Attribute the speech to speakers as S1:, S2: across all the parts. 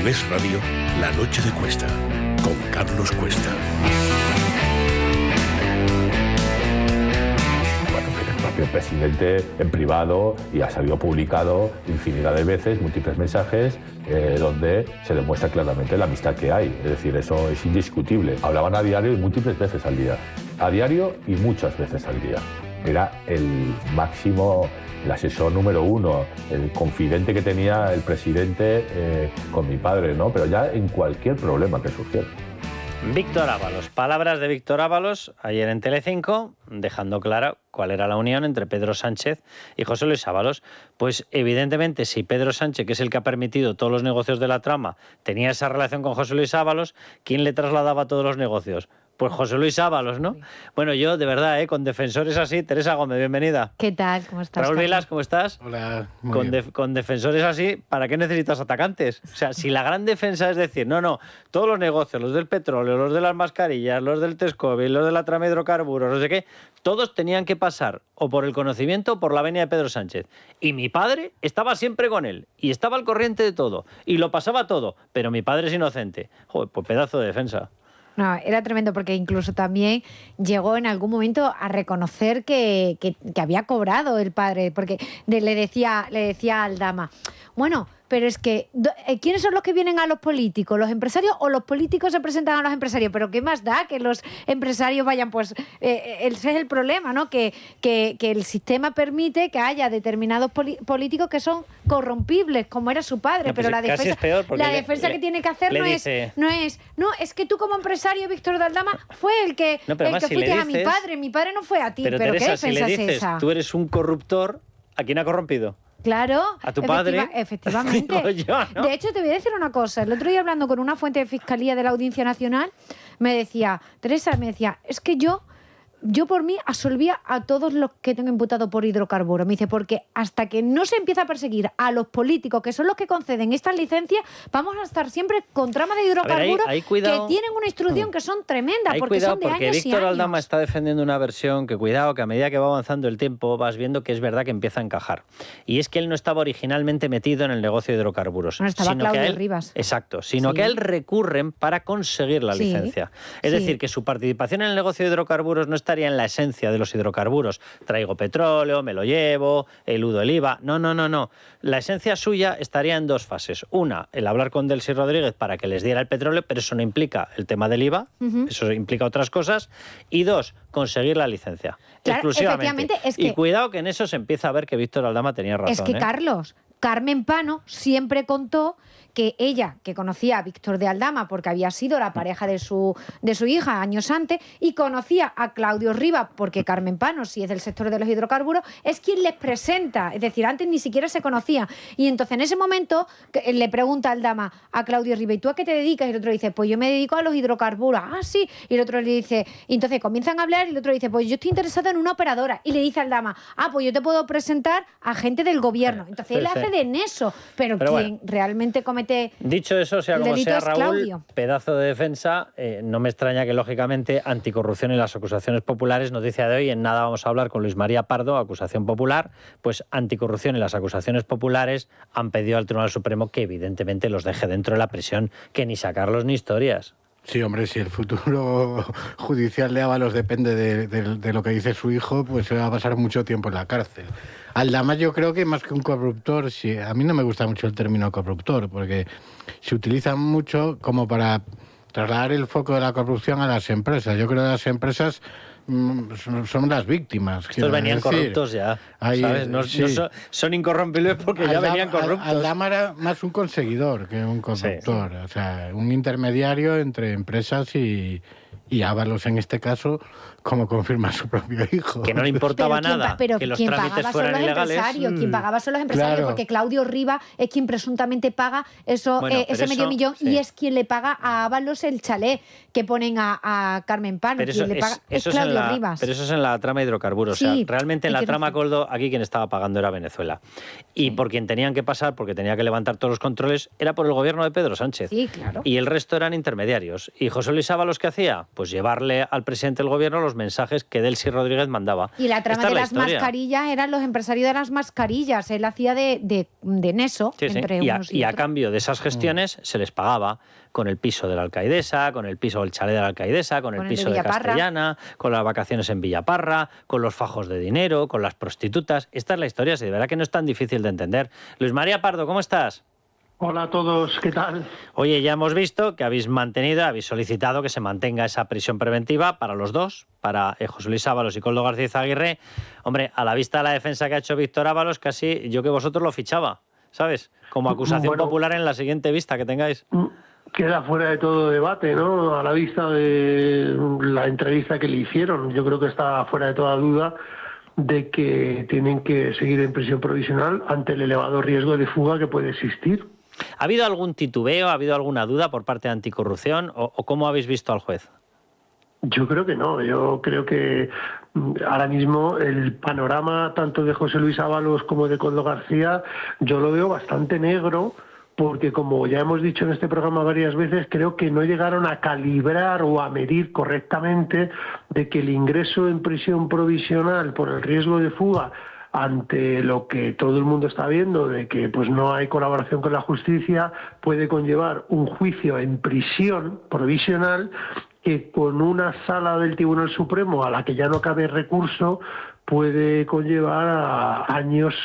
S1: En Es Radio, La Noche de Cuesta, con Carlos Cuesta.
S2: El presidente en privado, y ha salido publicado infinidad de veces, múltiples mensajes, donde se demuestra claramente la amistad que hay. Es decir, eso es indiscutible. Hablaban a diario y múltiples veces al día. A diario y muchas veces al día. Era el máximo, el asesor número uno, el confidente que tenía el presidente con mi padre, ¿no? Pero ya en cualquier problema que surgiera.
S3: Víctor Ábalos, palabras de Víctor Ábalos ayer en Telecinco, dejando clara cuál era la unión entre Pedro Sánchez y José Luis Ábalos. Pues evidentemente, si Pedro Sánchez, que es el que ha permitido todos los negocios de la trama, tenía esa relación con José Luis Ábalos, ¿quién le trasladaba todos los negocios? Pues José Luis Ábalos, ¿no? Bueno, yo, de verdad, con defensores así... Teresa Gómez, bienvenida.
S4: ¿Qué tal? ¿Cómo estás?
S3: Raúl Vilas, ¿cómo estás?
S5: Hola,
S3: Con defensores así, ¿para qué necesitas atacantes? O sea, si la gran defensa es decir, no, todos los negocios, los del petróleo, los de las mascarillas, los del Tescovi, los de la trama de hidrocarburos, no sé qué, todos tenían que pasar o por el conocimiento o por la venia de Pedro Sánchez. Y mi padre estaba siempre con él, y estaba al corriente de todo, y lo pasaba todo, pero mi padre es inocente. Joder, pues pedazo de defensa.
S4: No, era tremendo porque incluso también llegó en algún momento a reconocer que había cobrado el padre, porque le decía a Aldama, bueno, pero es que ¿quiénes son los que vienen a los políticos? ¿Los empresarios o los políticos se presentan a los empresarios? Pero ¿qué más da que los empresarios vayan? Pues ese es el problema, ¿no? Que el sistema permite que haya determinados políticos que son corrompibles, como era su padre,
S3: no,
S4: pero la defensa,
S3: es peor
S4: que tiene que hacer es que tú como empresario, Víctor de Aldama, fue el que fuiste a mi padre no fue a ti.
S3: Pero
S4: Teresa,
S3: ¿qué defensa
S4: si le
S3: dices,
S4: es esa?
S3: Tú eres un corruptor, ¿a quién ha corrompido?
S4: Claro,
S3: a tu padre.
S4: Efectivamente.
S3: Digo yo, ¿no?
S4: De hecho, te voy a decir una cosa. El otro día, hablando con una fuente de Fiscalía de la Audiencia Nacional, me decía, Teresa, es que yo por mí absolvía a todos los que tengo imputado por hidrocarburos. Me dice, porque hasta que no se empieza a perseguir a los políticos, que son los que conceden estas licencias, vamos a estar siempre con tramas de hidrocarburos que tienen una instrucción que son tremendas, porque son de años y años.
S3: Víctor Aldama está defendiendo una versión que, cuidado, que a medida que va avanzando el tiempo vas viendo que es verdad que empieza a encajar. Y es que él no estaba originalmente metido en el negocio de hidrocarburos.
S4: No, estaba Claudio Rivas.
S3: Exacto, sino que a él recurren para conseguir la licencia. Es decir, que su participación en el negocio de hidrocarburos no estaría en la esencia de los hidrocarburos. Traigo petróleo, me lo llevo, eludo el IVA. No. La esencia suya estaría en dos fases. Una, el hablar con Delcy Rodríguez para que les diera el petróleo, pero eso no implica el tema del IVA, eso implica otras cosas. Y dos, conseguir la licencia.
S4: Claro,
S3: exclusivamente. Y cuidado que en eso se empieza a ver que Víctor Aldama tenía razón.
S4: Es que, Carlos, Carmen Pano siempre contó que ella, que conocía a Víctor de Aldama porque había sido la pareja de su hija años antes, y conocía a Claudio Rivas porque Carmen Pano, si es del sector de los hidrocarburos, es quien les presenta. Es decir, antes ni siquiera se conocía. Y entonces en ese momento le pregunta Aldama a Claudio Rivas, ¿y tú a qué te dedicas? Y el otro dice, pues yo me dedico a los hidrocarburos. Ah, sí. Y el otro le dice, y entonces comienzan a hablar y el otro dice, pues yo estoy interesado en una operadora. Y le dice a Aldama, pues yo te puedo presentar a gente del gobierno. Entonces él hace de neso. Pero quien realmente comete...
S3: Dicho eso, sea como sea, Raúl,
S4: Claudio.
S3: Pedazo de defensa. No me extraña que, lógicamente, Anticorrupción y las acusaciones populares, noticia de hoy, en nada vamos a hablar con Luis María Pardo, acusación popular, pues Anticorrupción y las acusaciones populares han pedido al Tribunal Supremo que evidentemente los deje dentro de la prisión, que ni sacarlos ni historias.
S5: Sí, hombre, si el futuro judicial de Ábalos depende de lo que dice su hijo, pues se va a pasar mucho tiempo en la cárcel. Aldama, yo creo que más que un corruptor, a mí no me gusta mucho el término corruptor, porque se utiliza mucho como para trasladar el foco de la corrupción a las empresas. Yo creo que las empresas son las víctimas.
S3: Estos venían corruptos ya, ¿sabes? No son incorrompibles porque ya venían corruptos.
S5: Aldama era más un conseguidor que un corruptor. Sí. O sea, un intermediario entre empresas y Ábalos, en este caso, como confirma su propio hijo.
S3: Que no le importaba nada que los trámites fueran ilegales.
S4: Quien pagaba son los empresarios, claro. Porque Claudio Rivas es quien presuntamente paga ese medio millón, y es quien le paga a Ábalos el chalet que ponen a Carmen Pano.
S3: Pero
S4: quien le paga es Claudio Rivas.
S3: Pero eso es en la trama de hidrocarburos. Sí, o sea, realmente en la trama Coldo, aquí quien estaba pagando era Venezuela. Y por quien tenían que pasar, porque tenía que levantar todos los controles, era por el gobierno de Pedro Sánchez.
S4: Sí, claro.
S3: Y el resto eran intermediarios. ¿Y José Luis Ábalos qué hacía? Pues pues llevarle al presidente del gobierno los mensajes que Delcy Rodríguez mandaba.
S4: Y la trama de las mascarillas eran los empresarios de las mascarillas. Él hacía de neso entre unos y
S3: a
S4: otros.
S3: cambio de esas gestiones se les pagaba con el piso de la alcaidesa, con el piso del chalet de la alcaidesa, con el piso de Castellana, con las vacaciones en Villaparra, con los fajos de dinero, con las prostitutas. Esta es la historia, sí, de verdad que no es tan difícil de entender. Luis María Pardo, ¿cómo estás?
S6: Hola a todos, ¿qué tal?
S3: Oye, ya hemos visto que habéis solicitado que se mantenga esa prisión preventiva para los dos, para José Luis Ábalos y Koldo García Izaguirre. Hombre, a la vista de la defensa que ha hecho Víctor Ábalos, casi yo que vosotros lo fichaba, ¿sabes? Como acusación popular en la siguiente vista que tengáis.
S6: Queda fuera de todo debate, ¿no? A la vista de la entrevista que le hicieron, yo creo que está fuera de toda duda de que tienen que seguir en prisión provisional ante el elevado riesgo de fuga que puede existir.
S3: ¿Ha habido algún titubeo, ha habido alguna duda por parte de Anticorrupción o cómo habéis visto al juez?
S6: Yo creo que no, yo creo que ahora mismo el panorama tanto de José Luis Ábalos como de Koldo García yo lo veo bastante negro, porque como ya hemos dicho en este programa varias veces, creo que no llegaron a calibrar o a medir correctamente de que el ingreso en prisión provisional por el riesgo de fuga ante lo que todo el mundo está viendo, de que pues no hay colaboración con la justicia, puede conllevar un juicio en prisión provisional que con una sala del Tribunal Supremo a la que ya no cabe recurso puede conllevar a años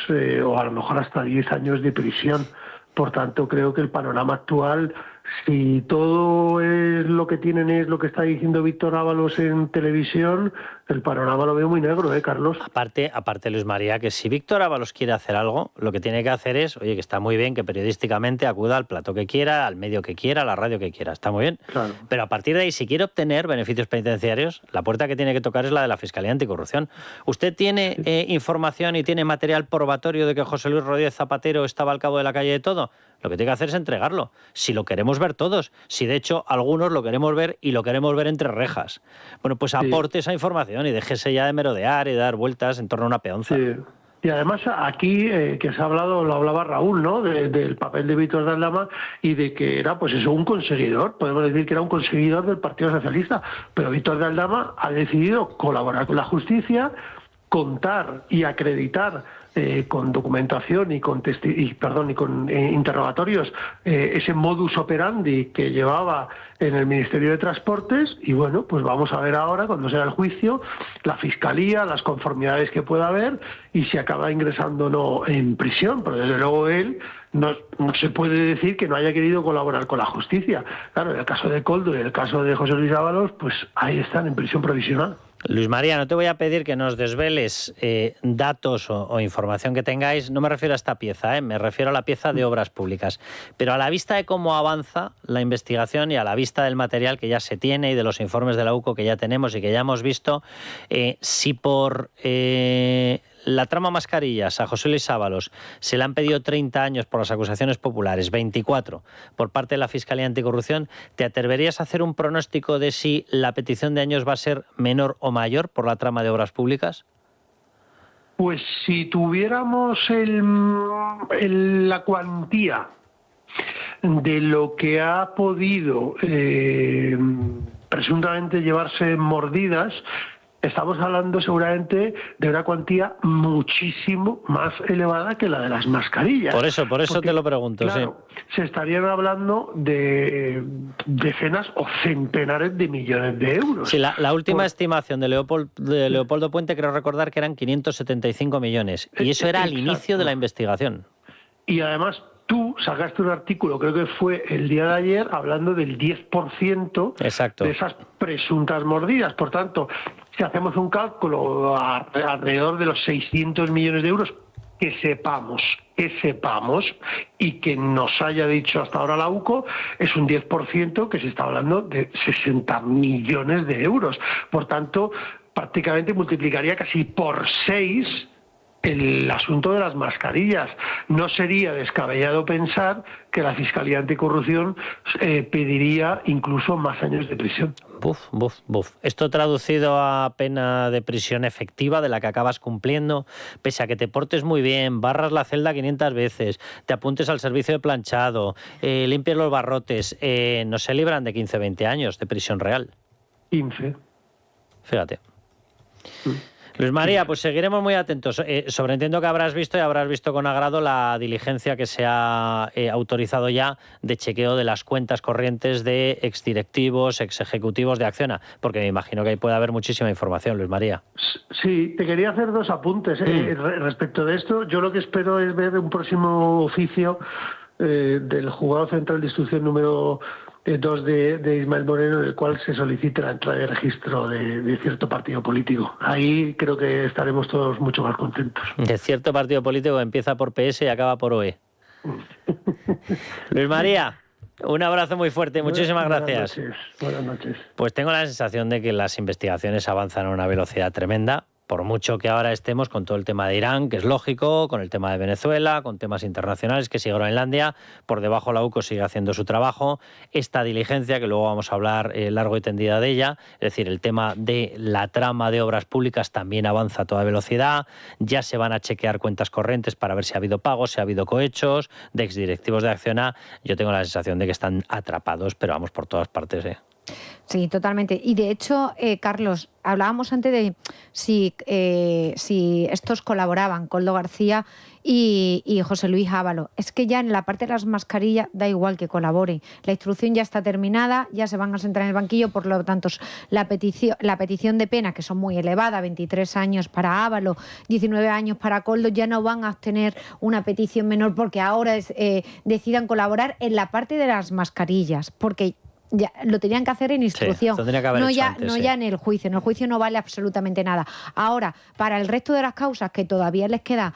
S6: o a lo mejor hasta 10 años de prisión. Por tanto, creo que el panorama actual, si todo es lo que tienen es lo que está diciendo Víctor Ábalos en televisión, el panorama lo veo muy negro, Carlos.
S3: Aparte, Luis María, que si Víctor Ábalos quiere hacer algo, lo que tiene que hacer es, oye, que está muy bien que periodísticamente acuda al plato que quiera, al medio que quiera, a la radio que quiera, está muy bien.
S6: Claro.
S3: Pero a partir de ahí, si quiere obtener beneficios penitenciarios, la puerta que tiene que tocar es la de la Fiscalía Anticorrupción. ¿Usted tiene información y tiene material probatorio de que José Luis Rodríguez Zapatero estaba al cabo de la calle de todo? Lo que tiene que hacer es entregarlo. Si lo queremos ver todos, si de hecho algunos lo queremos ver y lo queremos ver entre rejas. Bueno, pues aporte esa información y déjese ya de merodear y de dar vueltas en torno a una peonza.
S6: Sí. Y además aquí que se ha hablado, lo hablaba Raúl, ¿no? Del papel de Víctor de Aldama y de que era, pues eso, un conseguidor. Podemos decir que era un conseguidor del Partido Socialista. Pero Víctor de Aldama ha decidido colaborar con la justicia, contar y acreditar con documentación y con interrogatorios ese modus operandi que llevaba en el Ministerio de Transportes. Y bueno, pues vamos a ver ahora, cuando sea el juicio, la Fiscalía, las conformidades que pueda haber y si acaba ingresando o no en prisión. Pero desde luego él no se puede decir que no haya querido colaborar con la justicia. Claro, en el caso de Koldo y en el caso de José Luis Ábalos, pues ahí están en prisión provisional.
S3: Luis María, no te voy a pedir que nos desveles datos o información que tengáis, no me refiero a esta pieza, me refiero a la pieza de obras públicas, pero a la vista de cómo avanza la investigación y a la vista del material que ya se tiene y de los informes de la UCO que ya tenemos y que ya hemos visto, si por la trama mascarillas a José Luis Ábalos se le han pedido 30 años por las acusaciones populares, 24 por parte de la Fiscalía Anticorrupción, ¿te atreverías a hacer un pronóstico de si la petición de años va a ser menor o mayor por la trama de obras públicas?
S6: Pues si tuviéramos la cuantía de lo que ha podido presuntamente llevarse mordidas, estamos hablando seguramente de una cuantía muchísimo más elevada que la de las mascarillas.
S3: Por eso porque, te lo pregunto.
S6: Claro, sí. Se estarían hablando de decenas o centenares de millones de euros.
S3: Sí, la última estimación de Leopoldo Puente, creo recordar que eran 575 millones. Y eso era al inicio de la investigación.
S6: Y además, tú sacaste un artículo, creo que fue el día de ayer, hablando del 10%
S3: Exacto.
S6: de esas presuntas mordidas. Por tanto, si hacemos un cálculo alrededor de los 600 millones de euros, que sepamos, y que nos haya dicho hasta ahora la UCO, es un 10% que se está hablando de 60 millones de euros. Por tanto, prácticamente multiplicaría casi por 6 el asunto de las mascarillas. No sería descabellado pensar que la Fiscalía Anticorrupción pediría incluso más años de prisión.
S3: Buf. Esto traducido a pena de prisión efectiva de la que acabas cumpliendo, pese a que te portes muy bien, barras la celda 500 veces, te apuntes al servicio de planchado, limpies los barrotes, no se libran de 15-20 años de prisión real.
S6: 15.
S3: Fíjate. Luis María, pues seguiremos muy atentos. Sobreentiendo que habrás visto con agrado la diligencia que se ha autorizado ya de chequeo de las cuentas corrientes de exdirectivos, exejecutivos de Acciona, porque me imagino que ahí puede haber muchísima información, Luis María.
S6: Sí, te quería hacer 2 apuntes respecto de esto. Yo lo que espero es ver un próximo oficio del Juzgado Central de Instrucción número 2 de Ismael Moreno, en el cual se solicita la entrada de registro de cierto partido político. Ahí creo que estaremos todos mucho más contentos.
S3: De cierto partido político que empieza por PS y acaba por OE. Luis María, un abrazo muy fuerte y muchísimas gracias.
S6: Buenas noches.
S3: Pues tengo la sensación de que las investigaciones avanzan a una velocidad tremenda. Por mucho que ahora estemos con todo el tema de Irán, que es lógico, con el tema de Venezuela, con temas internacionales, que sigue Groenlandia, por debajo la UCO sigue haciendo su trabajo. Esta diligencia, que luego vamos a hablar largo y tendida de ella, es decir, el tema de la trama de obras públicas también avanza a toda velocidad. Ya se van a chequear cuentas corrientes para ver si ha habido pagos, si ha habido cohechos de exdirectivos de Acciona. Yo tengo la sensación de que están atrapados, pero vamos por todas partes, ¿eh?
S4: Sí, totalmente. Y de hecho, Carlos, hablábamos antes de si estos colaboraban, Koldo García y José Luis Ábalos. Es que ya en la parte de las mascarillas da igual que colaboren. La instrucción ya está terminada, ya se van a sentar en el banquillo, por lo tanto, la petición de pena, que son muy elevadas, 23 años para Ábalos, 19 años para Koldo, ya no van a obtener una petición menor porque ahora decidan colaborar en la parte de las mascarillas, porque ya lo tenían que hacer en instrucción, no ya en el juicio. En el juicio no vale absolutamente nada. Ahora, para el resto de las causas, que todavía les quedan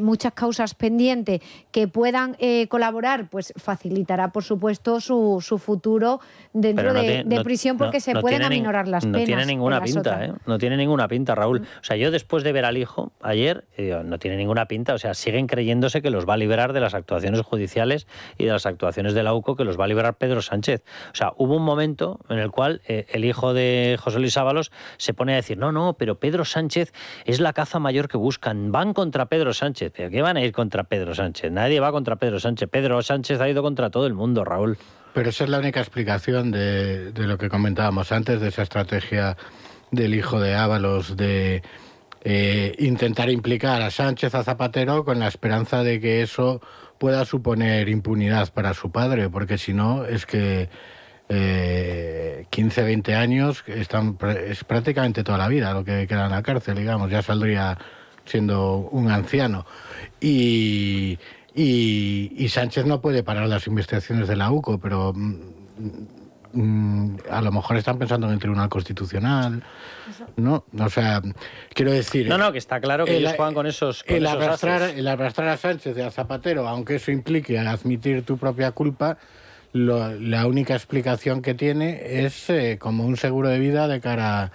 S4: muchas causas pendientes que puedan colaborar, pues facilitará, por supuesto, su futuro dentro de prisión, porque se pueden aminorar las penas.
S3: No tiene ninguna pinta, ¿eh? No tiene ninguna pinta, Raúl. O sea, yo después de ver al hijo ayer, no tiene ninguna pinta. O sea, siguen creyéndose que los va a liberar de las actuaciones judiciales y de las actuaciones de la UCO, que los va a liberar Pedro Sánchez. O sea, hubo un momento en el cual el hijo de José Luis Ábalos se pone a decir, no, pero Pedro Sánchez es la caza mayor que buscan, van contra Pedro Sánchez. ¿Pero qué van a ir contra Pedro Sánchez? Nadie va contra Pedro Sánchez. Pedro Sánchez ha ido contra todo el mundo, Raúl.
S5: Pero esa es la única explicación de lo que comentábamos antes, de esa estrategia del hijo de Ábalos de intentar implicar a Sánchez, a Zapatero, con la esperanza de que eso pueda suponer impunidad para su padre, porque si no es que 15, 20 años es prácticamente toda la vida lo que queda en la cárcel, digamos, ya saldría siendo un anciano. Y Sánchez no puede parar las investigaciones de la UCO, pero a lo mejor están pensando en el Tribunal Constitucional, ¿no? O sea, quiero decir...
S3: No, que está claro que ellos juegan con esos
S5: el arrastrar a Sánchez y a Zapatero, aunque eso implique admitir tu propia culpa, la única explicación que tiene es como un seguro de vida de cara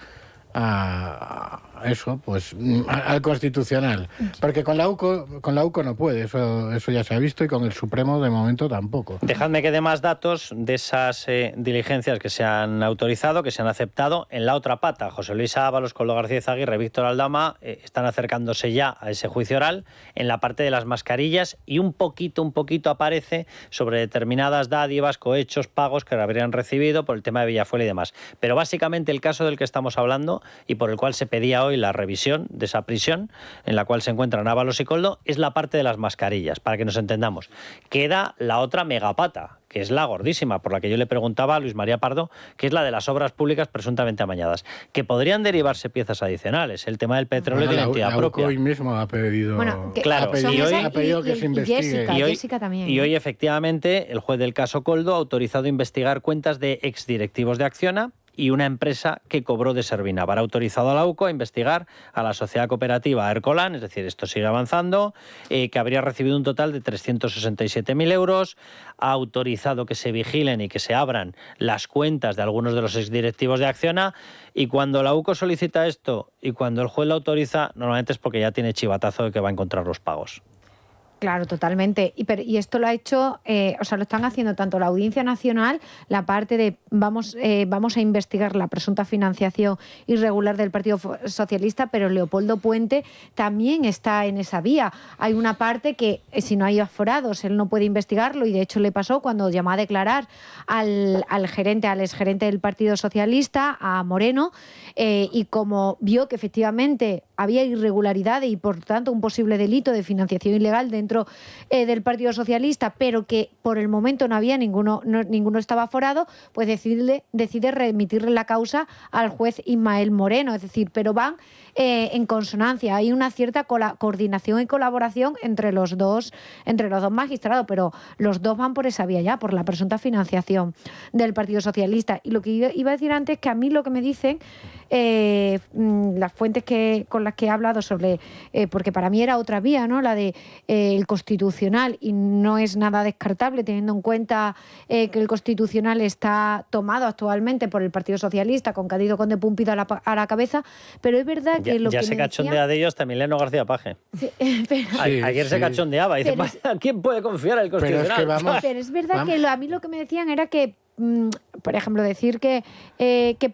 S5: a eso, pues al Constitucional, porque con la UCO no puede, eso ya se ha visto, y con el Supremo de momento tampoco.
S3: Dejadme que dé más datos de esas diligencias que se han autorizado, que se han aceptado. En la otra pata, José Luis Ábalos, Koldo García Izaguirre, Víctor Aldama están acercándose ya a ese juicio oral en la parte de las mascarillas, y un poquito aparece sobre determinadas dádivas, cohechos, pagos que habrían recibido por el tema de Villafuela y demás. Pero básicamente el caso del que estamos hablando y por el cual se pedía hoy la revisión de esa prisión en la cual se encuentran Ábalos y Koldo es la parte de las mascarillas, para que nos entendamos. Queda la otra megapata, que es la gordísima, por la que yo le preguntaba a Luis María Pardo, que es la de las obras públicas presuntamente amañadas, que podrían derivarse piezas adicionales, el tema del petróleo y de la entidad propia.
S5: Hoy mismo ha pedido,
S3: claro,
S5: ha pedido que se investigue.
S4: Jessica también.
S3: Y hoy, efectivamente, el juez del caso Koldo ha autorizado investigar cuentas de exdirectivos de Acciona y una empresa que cobró de Servinavar. Ha autorizado a la UCO a investigar a la sociedad cooperativa Ercolan, es decir, esto sigue avanzando, que habría recibido un total de 367.000 euros. Ha autorizado que se vigilen y que se abran las cuentas de algunos de los exdirectivos de Acciona, y cuando la UCO solicita esto y cuando el juez lo autoriza, normalmente es porque ya tiene chivatazo de que va a encontrar los pagos.
S4: Claro, totalmente. Y esto lo ha hecho, lo están haciendo tanto la Audiencia Nacional, la parte de vamos a investigar la presunta financiación irregular del Partido Socialista, pero Leopoldo Puente también está en esa vía. Hay una parte que, si no hay aforados, él no puede investigarlo, y de hecho le pasó cuando llamó a declarar al exgerente del Partido Socialista, a Moreno, y como vio que efectivamente había irregularidades y por tanto un posible delito de financiación ilegal dentro del Partido Socialista, pero que por el momento no había ninguno estaba aforado, pues decide remitirle la causa al juez Ismael Moreno. Es decir, pero van en consonancia. Hay una cierta coordinación y colaboración entre los dos magistrados, pero los dos van por esa vía ya, por la presunta financiación del Partido Socialista. Y lo que iba a decir antes, que a mí lo que me dicen las fuentes con las que he hablado sobre, porque para mí era otra vía, ¿no? La de el Constitucional, y no es nada descartable teniendo en cuenta que el Constitucional está tomado actualmente por el Partido Socialista, con Cándido Conde Pumpido a la cabeza, pero es verdad que lo
S3: ya
S4: que
S3: se cachondea de ellos también Emiliano García Paje.
S4: Sí,
S3: ayer se cachondeaba y dice, ¿a quién puede confiar el Constitucional?
S4: Pero es verdad que a mí lo que me decían era que, por ejemplo, decir que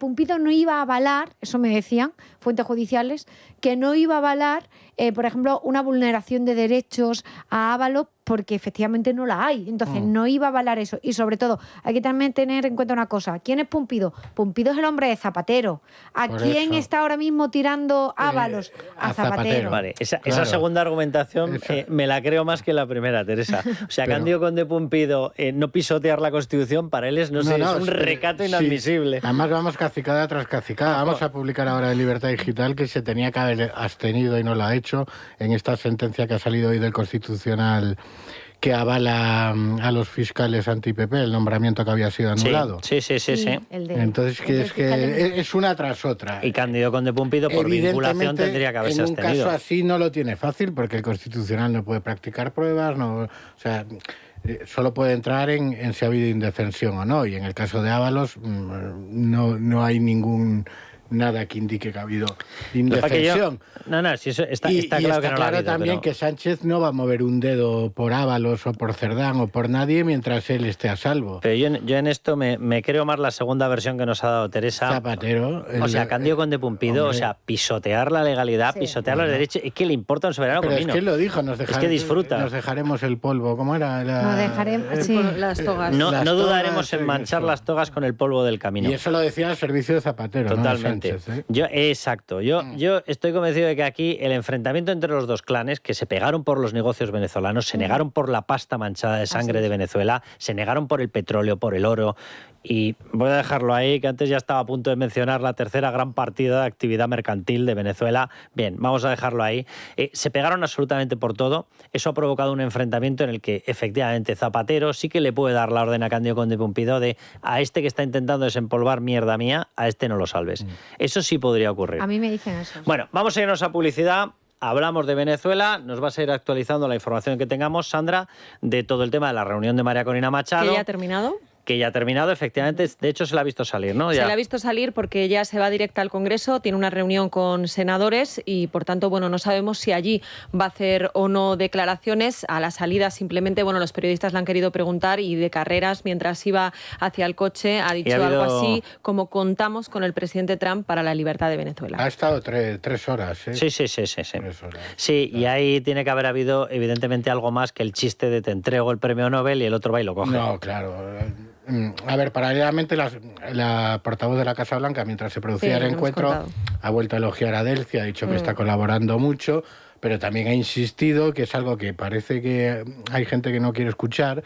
S4: Pumpido no iba a avalar, eso me decían fuentes judiciales, que no iba a avalar, por ejemplo, una vulneración de derechos a Ábalos, porque efectivamente no la hay. Entonces no iba a avalar eso. Y sobre todo, hay que también tener en cuenta una cosa. ¿Quién es Pumpido? Pumpido es el hombre de Zapatero. ¿A quién está ahora mismo tirando Ábalos? A Zapatero.
S3: Vale, esa segunda argumentación me la creo más que la primera, Teresa. O sea, Cándido Conde Pumpido no pisotear la Constitución, para él es, es un recato inadmisible.
S5: Además vamos cacicada tras cacicada. Vamos a publicar ahora en Libertad Digital que se tenía que haber abstenido y no lo ha hecho en esta sentencia que ha salido hoy del Constitucional, que avala a los fiscales anti-PP, el nombramiento que había sido anulado.
S3: Sí.
S5: Entonces, es una tras otra.
S3: Y Cándido Conde Pumpido, por vinculación, tendría que haberse abstenido.
S5: En un caso así no lo tiene fácil, porque el Constitucional no puede practicar pruebas, solo puede entrar en si ha habido indefensión o no. Y en el caso de Ábalos no hay nada que indique que ha habido indefensión.
S3: Sí, eso está claro que no
S5: está claro también que Sánchez no va a mover un dedo por Ábalos o por Cerdán o por nadie mientras él esté a salvo.
S3: Pero yo en esto me creo más la segunda versión que nos ha dado Teresa.
S5: Zapatero.
S3: Cándido Conde Pumpido, pisotear la legalidad, pisotear los derechos, es que le importa un soberano comino.
S5: Pero es que lo dijo,
S3: es que disfruta.
S5: Nos dejaremos el polvo, ¿cómo era?
S4: Nos dejaremos,
S7: las togas.
S3: No dudaremos en manchar las togas con el polvo del camino.
S5: Y eso lo decía el servicio de Zapatero,
S3: totalmente.
S5: ¿no? Sánchez,
S3: Exacto. Yo estoy convencido de que aquí el enfrentamiento entre los dos clanes, que se pegaron por los negocios venezolanos, se negaron por la pasta manchada de sangre de Venezuela, se negaron por el petróleo, por el oro, y voy a dejarlo ahí, que antes ya estaba a punto de mencionar la tercera gran partida de actividad mercantil de Venezuela. Bien, vamos a dejarlo ahí. Se pegaron absolutamente por todo. Eso ha provocado un enfrentamiento en el que efectivamente Zapatero sí que le puede dar la orden a Cándido Conde Pumpido de a este que está intentando desempolvar mierda mía, a este no lo salves. Eso sí podría ocurrir.
S4: A mí me dicen eso.
S3: Bueno, vamos a irnos a publicidad. Hablamos de Venezuela, nos vas a ir actualizando la información que tengamos, Sandra, de todo el tema de la reunión de María Corina Machado.
S7: ¿Que ya ha terminado?
S3: Que ya ha terminado, efectivamente. De hecho, se la ha visto salir, ¿no?
S7: Se la ha visto salir porque ella se va directa al Congreso, tiene una reunión con senadores y, por tanto, no sabemos si allí va a hacer o no declaraciones. A la salida, simplemente, los periodistas le han querido preguntar y de carreras, mientras iba hacia el coche, ha dicho algo así como: contamos con el presidente Trump para la libertad de Venezuela.
S5: Ha estado 3 horas, ¿eh?
S3: Sí.
S5: 3 horas.
S3: Sí, y ahí tiene que haber habido, evidentemente, algo más que el chiste de te entrego el premio Nobel y el otro va y lo coge.
S5: No, claro. A ver, paralelamente la portavoz de la Casa Blanca, mientras se producía el encuentro, ha vuelto a elogiar a Delcy, ha dicho que está colaborando mucho, pero también ha insistido, que es algo que parece que hay gente que no quiere escuchar,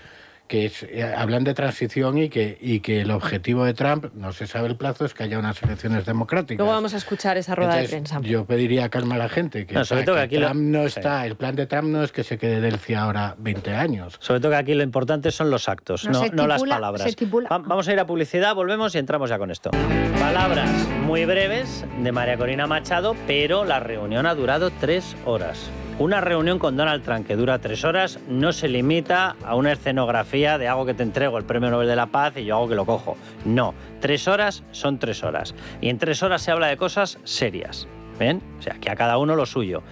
S5: que hablan de transición y que el objetivo de Trump, no se sabe el plazo, es que haya unas elecciones democráticas.
S7: Luego vamos a escuchar esa rueda de prensa.
S5: Yo pediría calma a la gente, que,
S3: sobre todo que aquí
S5: Trump no está, el plan de Trump no es que se quede Delcy ahora 20 años.
S3: Sobre todo que aquí lo importante son los actos, no las palabras. Vamos a ir a publicidad, volvemos y entramos ya con esto. Palabras muy breves de María Corina Machado, pero la reunión ha durado 3 horas. Una reunión con Donald Trump que dura 3 horas no se limita a una escenografía de hago que te entrego el Premio Nobel de la Paz y yo hago que lo cojo. No, 3 horas son 3 horas. Y en 3 horas se habla de cosas serias. ¿Ven? O sea, que a cada uno lo suyo.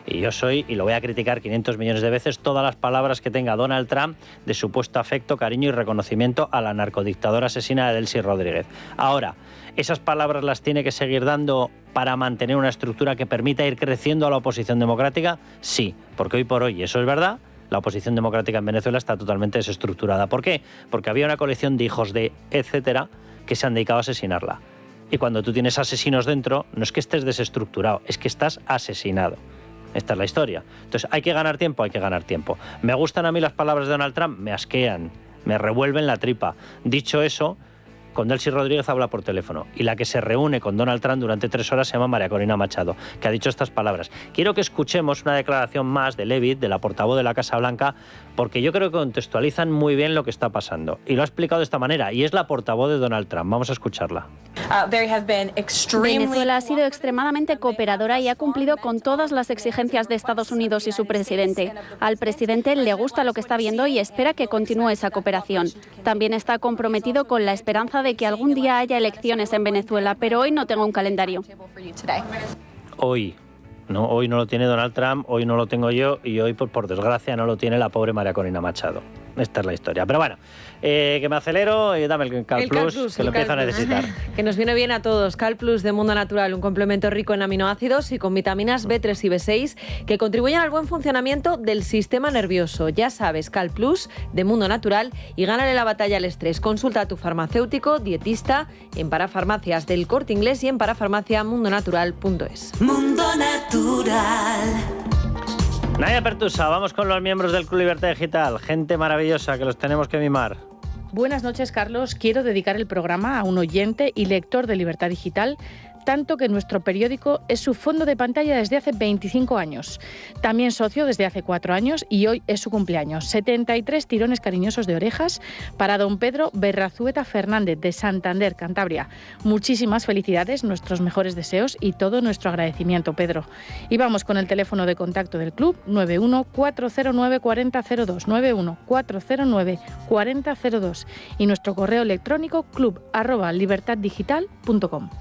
S3: Y yo soy, y lo voy a criticar 500 millones de veces, todas las palabras que tenga Donald Trump de supuesto afecto, cariño y reconocimiento a la narcodictadora asesina de Delcy Rodríguez. Ahora, ¿esas palabras las tiene que seguir dando para mantener una estructura que permita ir creciendo a la oposición democrática? Sí, porque hoy por hoy eso es verdad. La oposición democrática en Venezuela está totalmente desestructurada. ¿Por qué? Porque había una colección de hijos de etcétera que se han dedicado a asesinarla. Y cuando tú tienes asesinos dentro, no es que estés desestructurado, es que estás asesinado. Esta es la historia. Entonces, ¿hay que ganar tiempo? Hay que ganar tiempo. ¿Me gustan a mí las palabras de Donald Trump? Me asquean, me revuelven la tripa. Dicho eso, con Delcy Rodríguez habla por teléfono y la que se reúne con Donald Trump durante 3 horas se llama María Corina Machado, que ha dicho estas palabras. Quiero que escuchemos una declaración más de Leavitt, de la portavoz de la Casa Blanca, porque yo creo que contextualizan muy bien lo que está pasando. Y lo ha explicado de esta manera, y es la portavoz de Donald Trump. Vamos a escucharla.
S8: Venezuela ha sido extremadamente cooperadora y ha cumplido con todas las exigencias de Estados Unidos y su presidente. Al presidente le gusta lo que está viendo y espera que continúe esa cooperación. También está comprometido con la esperanza de que algún día haya elecciones en Venezuela, pero hoy no tengo un calendario.
S3: Hoy no lo tiene Donald Trump, hoy no lo tengo yo y hoy, por desgracia, no lo tiene la pobre María Corina Machado. Esta es la historia. Pero bueno, que me acelero y dame el Cal Plus, que lo empiezo a necesitar.
S7: Que nos viene bien a todos. Cal Plus de Mundo Natural, un complemento rico en aminoácidos y con vitaminas B3 y B6 que contribuyen al buen funcionamiento del sistema nervioso. Ya sabes, Cal Plus de Mundo Natural y gánale la batalla al estrés. Consulta a tu farmacéutico, dietista, en Parafarmacias del Corte Inglés y en parafarmaciamundonatural.es.
S9: Mundo Natural.
S3: Nadia Pertusa, vamos con los miembros del Club Libertad Digital. Gente maravillosa que los tenemos que mimar.
S10: Buenas noches, Carlos. Quiero dedicar el programa a un oyente y lector de Libertad Digital, tanto que nuestro periódico es su fondo de pantalla desde hace 25 años. También socio desde hace 4 años y hoy es su cumpleaños. 73 tirones cariñosos de orejas para don Pedro Berrazueta Fernández, de Santander, Cantabria. Muchísimas felicidades, nuestros mejores deseos y todo nuestro agradecimiento, Pedro. Y vamos con el teléfono de contacto del club, 91-409-4002, 91-409-4002 y nuestro correo electrónico club@libertaddigital.com.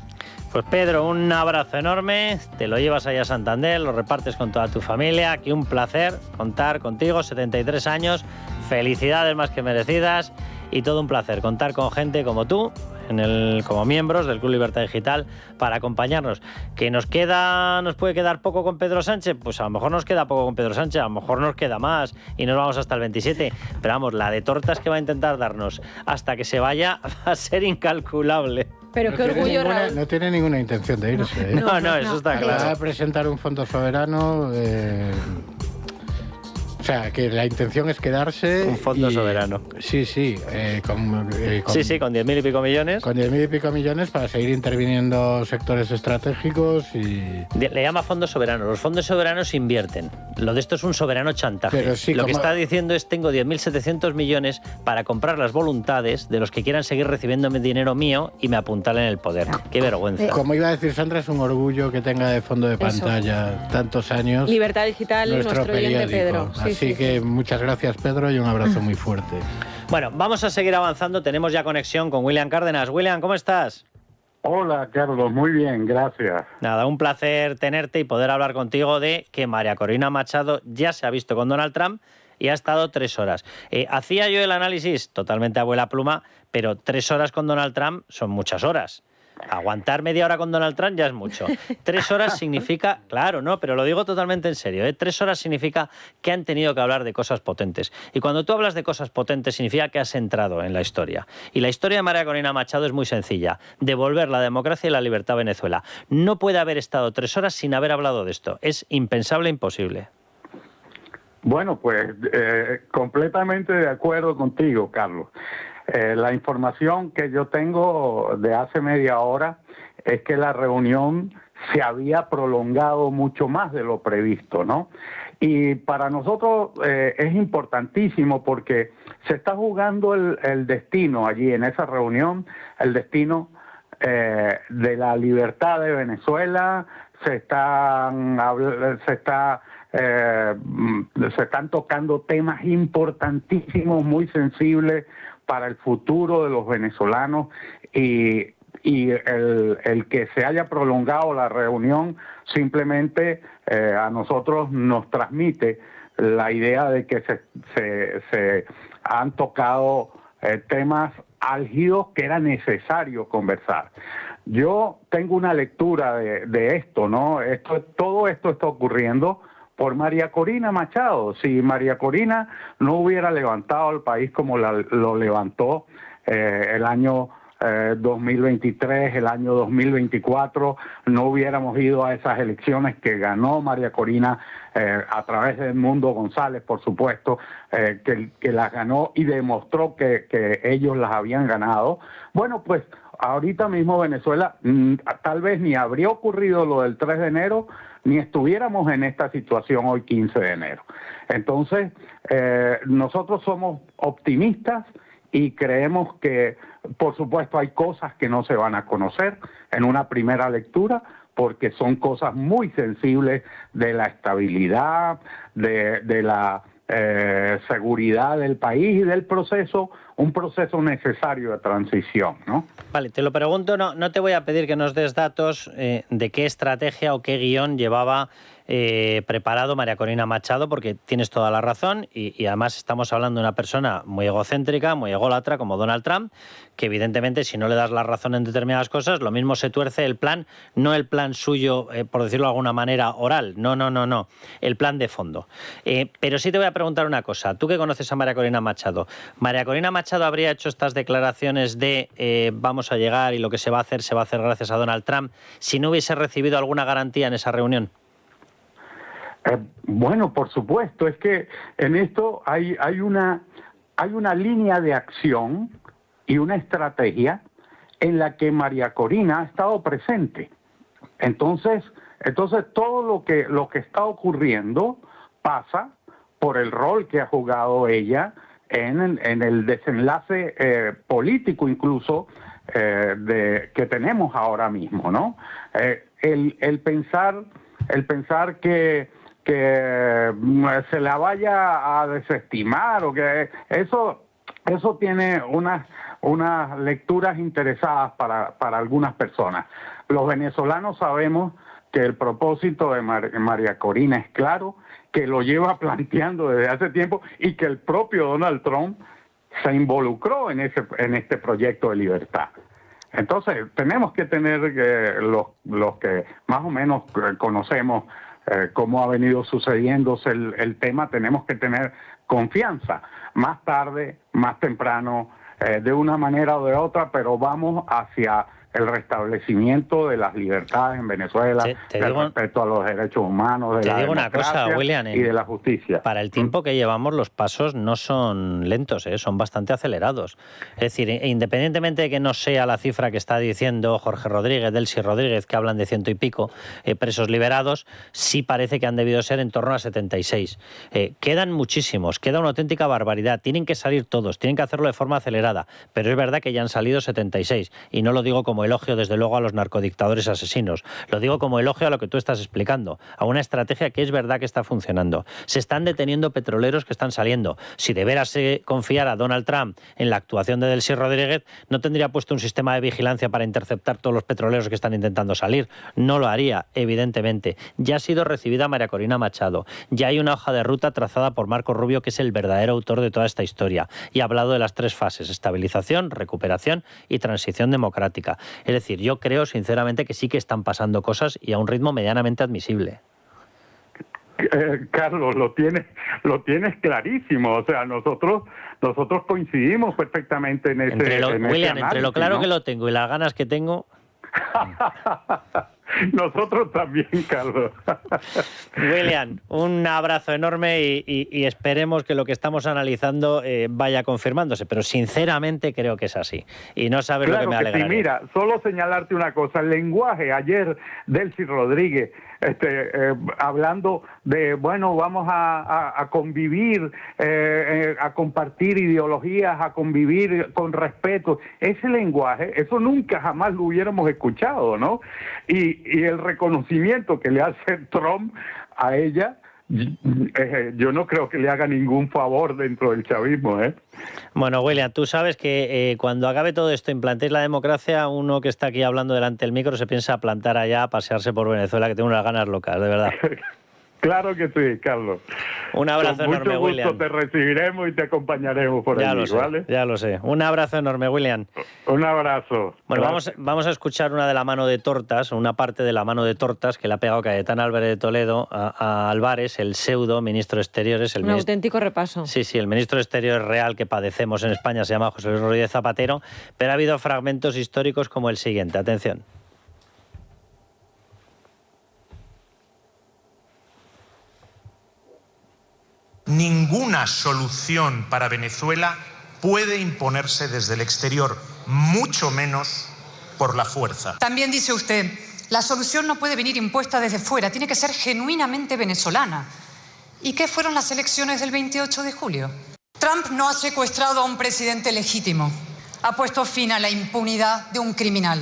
S3: Pues Pedro, un abrazo enorme, te lo llevas allá a Santander, lo repartes con toda tu familia, aquí un placer contar contigo, 73 años, felicidades más que merecidas y todo un placer contar con gente como tú, como miembros del Club Libertad Digital, para acompañarnos. ¿Que nos puede quedar poco con Pedro Sánchez? Pues a lo mejor nos queda poco con Pedro Sánchez, a lo mejor nos queda más y nos vamos hasta el 27, pero vamos, la de tortas que va a intentar darnos hasta que se vaya va a ser incalculable.
S7: Pero qué orgullo, Raúl.
S5: No tiene ninguna intención de irse.
S3: No, eso está claro.
S5: Va a presentar un fondo soberano. O sea, que la intención es quedarse.
S3: Un fondo soberano.
S5: Sí. Con
S3: 10.000 y pico millones.
S5: Con 10.000 y pico millones para seguir interviniendo sectores estratégicos y.
S3: Le llama fondo soberano. Los fondos soberanos invierten. Lo de esto es un soberano chantaje.
S5: Pero sí,
S3: lo que está diciendo es: tengo 10.700 millones para comprar las voluntades de los que quieran seguir recibiendo dinero mío y me apuntalen el poder. Qué vergüenza.
S5: Como iba a decir Sandra, es un orgullo que tenga de fondo de pantalla tantos años.
S7: Libertad Digital y nuestro oyente Pedro.
S5: Así que muchas gracias, Pedro, y un abrazo muy fuerte.
S3: Bueno, vamos a seguir avanzando. Tenemos ya conexión con William Cárdenas. William, ¿cómo estás?
S11: Hola, Carlos. Muy bien, gracias.
S3: Nada, un placer tenerte y poder hablar contigo de que María Corina Machado ya se ha visto con Donald Trump y ha estado 3 horas. Hacía yo el análisis totalmente a abuela pluma, pero 3 horas con Donald Trump son muchas horas. Aguantar media hora con Donald Trump ya es mucho. 3 horas significa, claro, no, pero lo digo totalmente en serio, 3 horas significa que han tenido que hablar de cosas potentes. Y cuando tú hablas de cosas potentes significa que has entrado en la historia. Y la historia de María Corina Machado es muy sencilla: devolver la democracia y la libertad a Venezuela. No puede haber estado 3 horas sin haber hablado de esto. Es impensable, imposible.
S11: Bueno, pues completamente de acuerdo contigo, Carlos. La información que yo tengo de hace media hora es que la reunión se había prolongado mucho más de lo previsto, ¿no? Y para nosotros es importantísimo porque se está jugando el destino allí en esa reunión, el destino de la libertad de Venezuela. Se están tocando temas importantísimos, muy sensibles para el futuro de los venezolanos y y el que se haya prolongado la reunión simplemente a nosotros nos transmite la idea de que se han tocado temas álgidos que era necesario conversar. Yo tengo una lectura de esto, ¿no? Todo esto está ocurriendo por María Corina Machado. Si María Corina no hubiera levantado al país como lo levantó el año 2023, el año 2024, no hubiéramos ido a esas elecciones que ganó María Corina a través de Edmundo González, por supuesto, que las ganó y demostró que ellos las habían ganado. Bueno, pues ahorita mismo Venezuela tal vez ni habría ocurrido lo del 3 de enero, ni estuviéramos en esta situación hoy 15 de enero. Entonces, nosotros somos optimistas y creemos que, por supuesto, hay cosas que no se van a conocer en una primera lectura, porque son cosas muy sensibles de la estabilidad, de la seguridad del país y del proceso, un proceso necesario de transición, ¿no?
S3: Vale, te lo pregunto, no te voy a pedir que nos des datos de qué estrategia o qué guión llevaba preparado María Corina Machado, porque tienes toda la razón y además estamos hablando de una persona muy egocéntrica, muy ególatra como Donald Trump, que evidentemente si no le das la razón en determinadas cosas, lo mismo se tuerce el plan, no el plan suyo, por decirlo de alguna manera, oral, no, el plan de fondo. Pero sí te voy a preguntar una cosa, tú que conoces a María Corina Machado Machado habría hecho estas declaraciones de vamos a llegar y lo que se va a hacer gracias a Donald Trump si no hubiese recibido alguna garantía en esa reunión?
S11: Bueno, por supuesto, es que en esto hay una línea de acción y una estrategia en la que María Corina ha estado presente. Entonces todo lo que está ocurriendo pasa por el rol que ha jugado ella en el desenlace político incluso que tenemos ahora mismo, ¿no? El pensar que se la vaya a desestimar o que eso tiene unas lecturas interesadas para algunas personas. Los venezolanos sabemos que el propósito de María Corina es claro, que lo lleva planteando desde hace tiempo y que el propio Donald Trump se involucró en este proyecto de libertad. Entonces, tenemos que tener los que más o menos conocemos cómo ha venido sucediéndose el tema, tenemos que tener confianza. Más tarde, más temprano, de una manera o de otra, pero vamos hacia el restablecimiento de las libertades en Venezuela, del respeto a los derechos humanos, de la democracia William, y de la justicia.
S3: Para el tiempo que llevamos, los pasos no son lentos, son bastante acelerados. Es decir, independientemente de que no sea la cifra que está diciendo Jorge Rodríguez, Delcy Rodríguez, que hablan de 100 y pico presos liberados, sí parece que han debido ser en torno a 76. Quedan muchísimos, queda una auténtica barbaridad. Tienen que salir todos, tienen que hacerlo de forma acelerada, pero es verdad que ya han salido 76, y no lo digo como elogio, desde luego, a los narcodictadores asesinos. Lo digo como elogio a lo que tú estás explicando, a una estrategia que es verdad que está funcionando. Se están deteniendo petroleros que están saliendo. Si de veras se confiara a Donald Trump en la actuación de Delcy Rodríguez, no tendría puesto un sistema de vigilancia para interceptar todos los petroleros que están intentando salir. No lo haría, evidentemente. Ya ha sido recibida María Corina Machado. Ya hay una hoja de ruta trazada por Marco Rubio, que es el verdadero autor de toda esta historia. Y ha hablado de las 3 fases: estabilización, recuperación y transición democrática. Es decir, yo creo sinceramente que sí que están pasando cosas y a un ritmo medianamente admisible.
S11: Carlos, lo tienes clarísimo. O sea, nosotros coincidimos perfectamente en ese
S3: William,
S11: análisis,
S3: entre lo claro, ¿no?,
S11: que
S3: lo tengo y las ganas que tengo.
S11: Nosotros también, Carlos.
S3: William, un abrazo enorme y esperemos que lo que estamos analizando vaya confirmándose, pero sinceramente creo que es así. Y no sabes lo que me alegra.
S11: Sí, mira, solo señalarte una cosa: el lenguaje ayer Delcy Rodríguez, hablando de, bueno, vamos a convivir, a compartir ideologías, a convivir con respeto. Ese lenguaje, eso nunca jamás lo hubiéramos escuchado, ¿no? Y el reconocimiento que le hace Trump a ella yo no creo que le haga ningún favor dentro del chavismo, ¿eh?
S3: Bueno, William, tú sabes que cuando acabe todo esto, implantéis la democracia, uno que está aquí hablando delante del micro se piensa plantar allá, a pasearse por Venezuela, que tengo unas ganas locas, de verdad.
S11: Claro que sí, Carlos.
S3: Un abrazo enorme, William.
S11: Con mucho gusto te recibiremos y te acompañaremos por allí, ¿vale?
S3: Ya lo sé. Un abrazo enorme, William.
S11: Un abrazo.
S3: Bueno, vamos a escuchar una de la mano de tortas, una parte de la mano de tortas que le ha pegado Cayetana Álvarez de Toledo a Álvarez, el pseudo ministro de Exteriores.
S7: Un auténtico repaso.
S3: Sí, el ministro de Exteriores real que padecemos en España se llama José Luis Rodríguez Zapatero, pero ha habido fragmentos históricos como el siguiente. Atención.
S12: Ninguna solución para Venezuela puede imponerse desde el exterior, mucho menos por la fuerza.
S13: También dice usted, la solución no puede venir impuesta desde fuera, tiene que ser genuinamente venezolana. ¿Y qué fueron las elecciones del 28 de julio? Trump no ha secuestrado a un presidente legítimo, ha puesto fin a la impunidad de un criminal.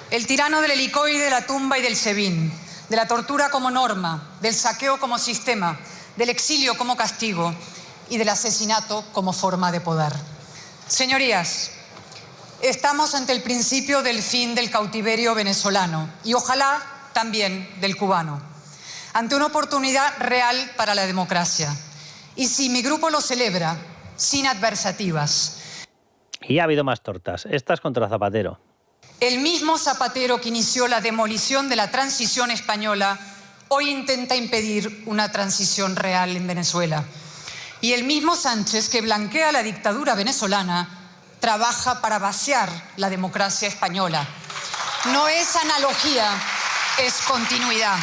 S13: El tirano del helicoide, de la tumba y del SEBIN, de la tortura como norma, del saqueo como sistema, del exilio como castigo y del asesinato como forma de poder. Señorías, estamos ante el principio del fin del cautiverio venezolano y ojalá también del cubano, ante una oportunidad real para la democracia. Y si mi grupo lo celebra, sin adversativas.
S3: Y ha habido más tortas, estas contra Zapatero.
S13: El mismo Zapatero que inició la demolición de la transición española hoy intenta impedir una transición real en Venezuela. Y el mismo Sánchez que blanquea la dictadura venezolana trabaja para vaciar la democracia española. No es analogía, es continuidad.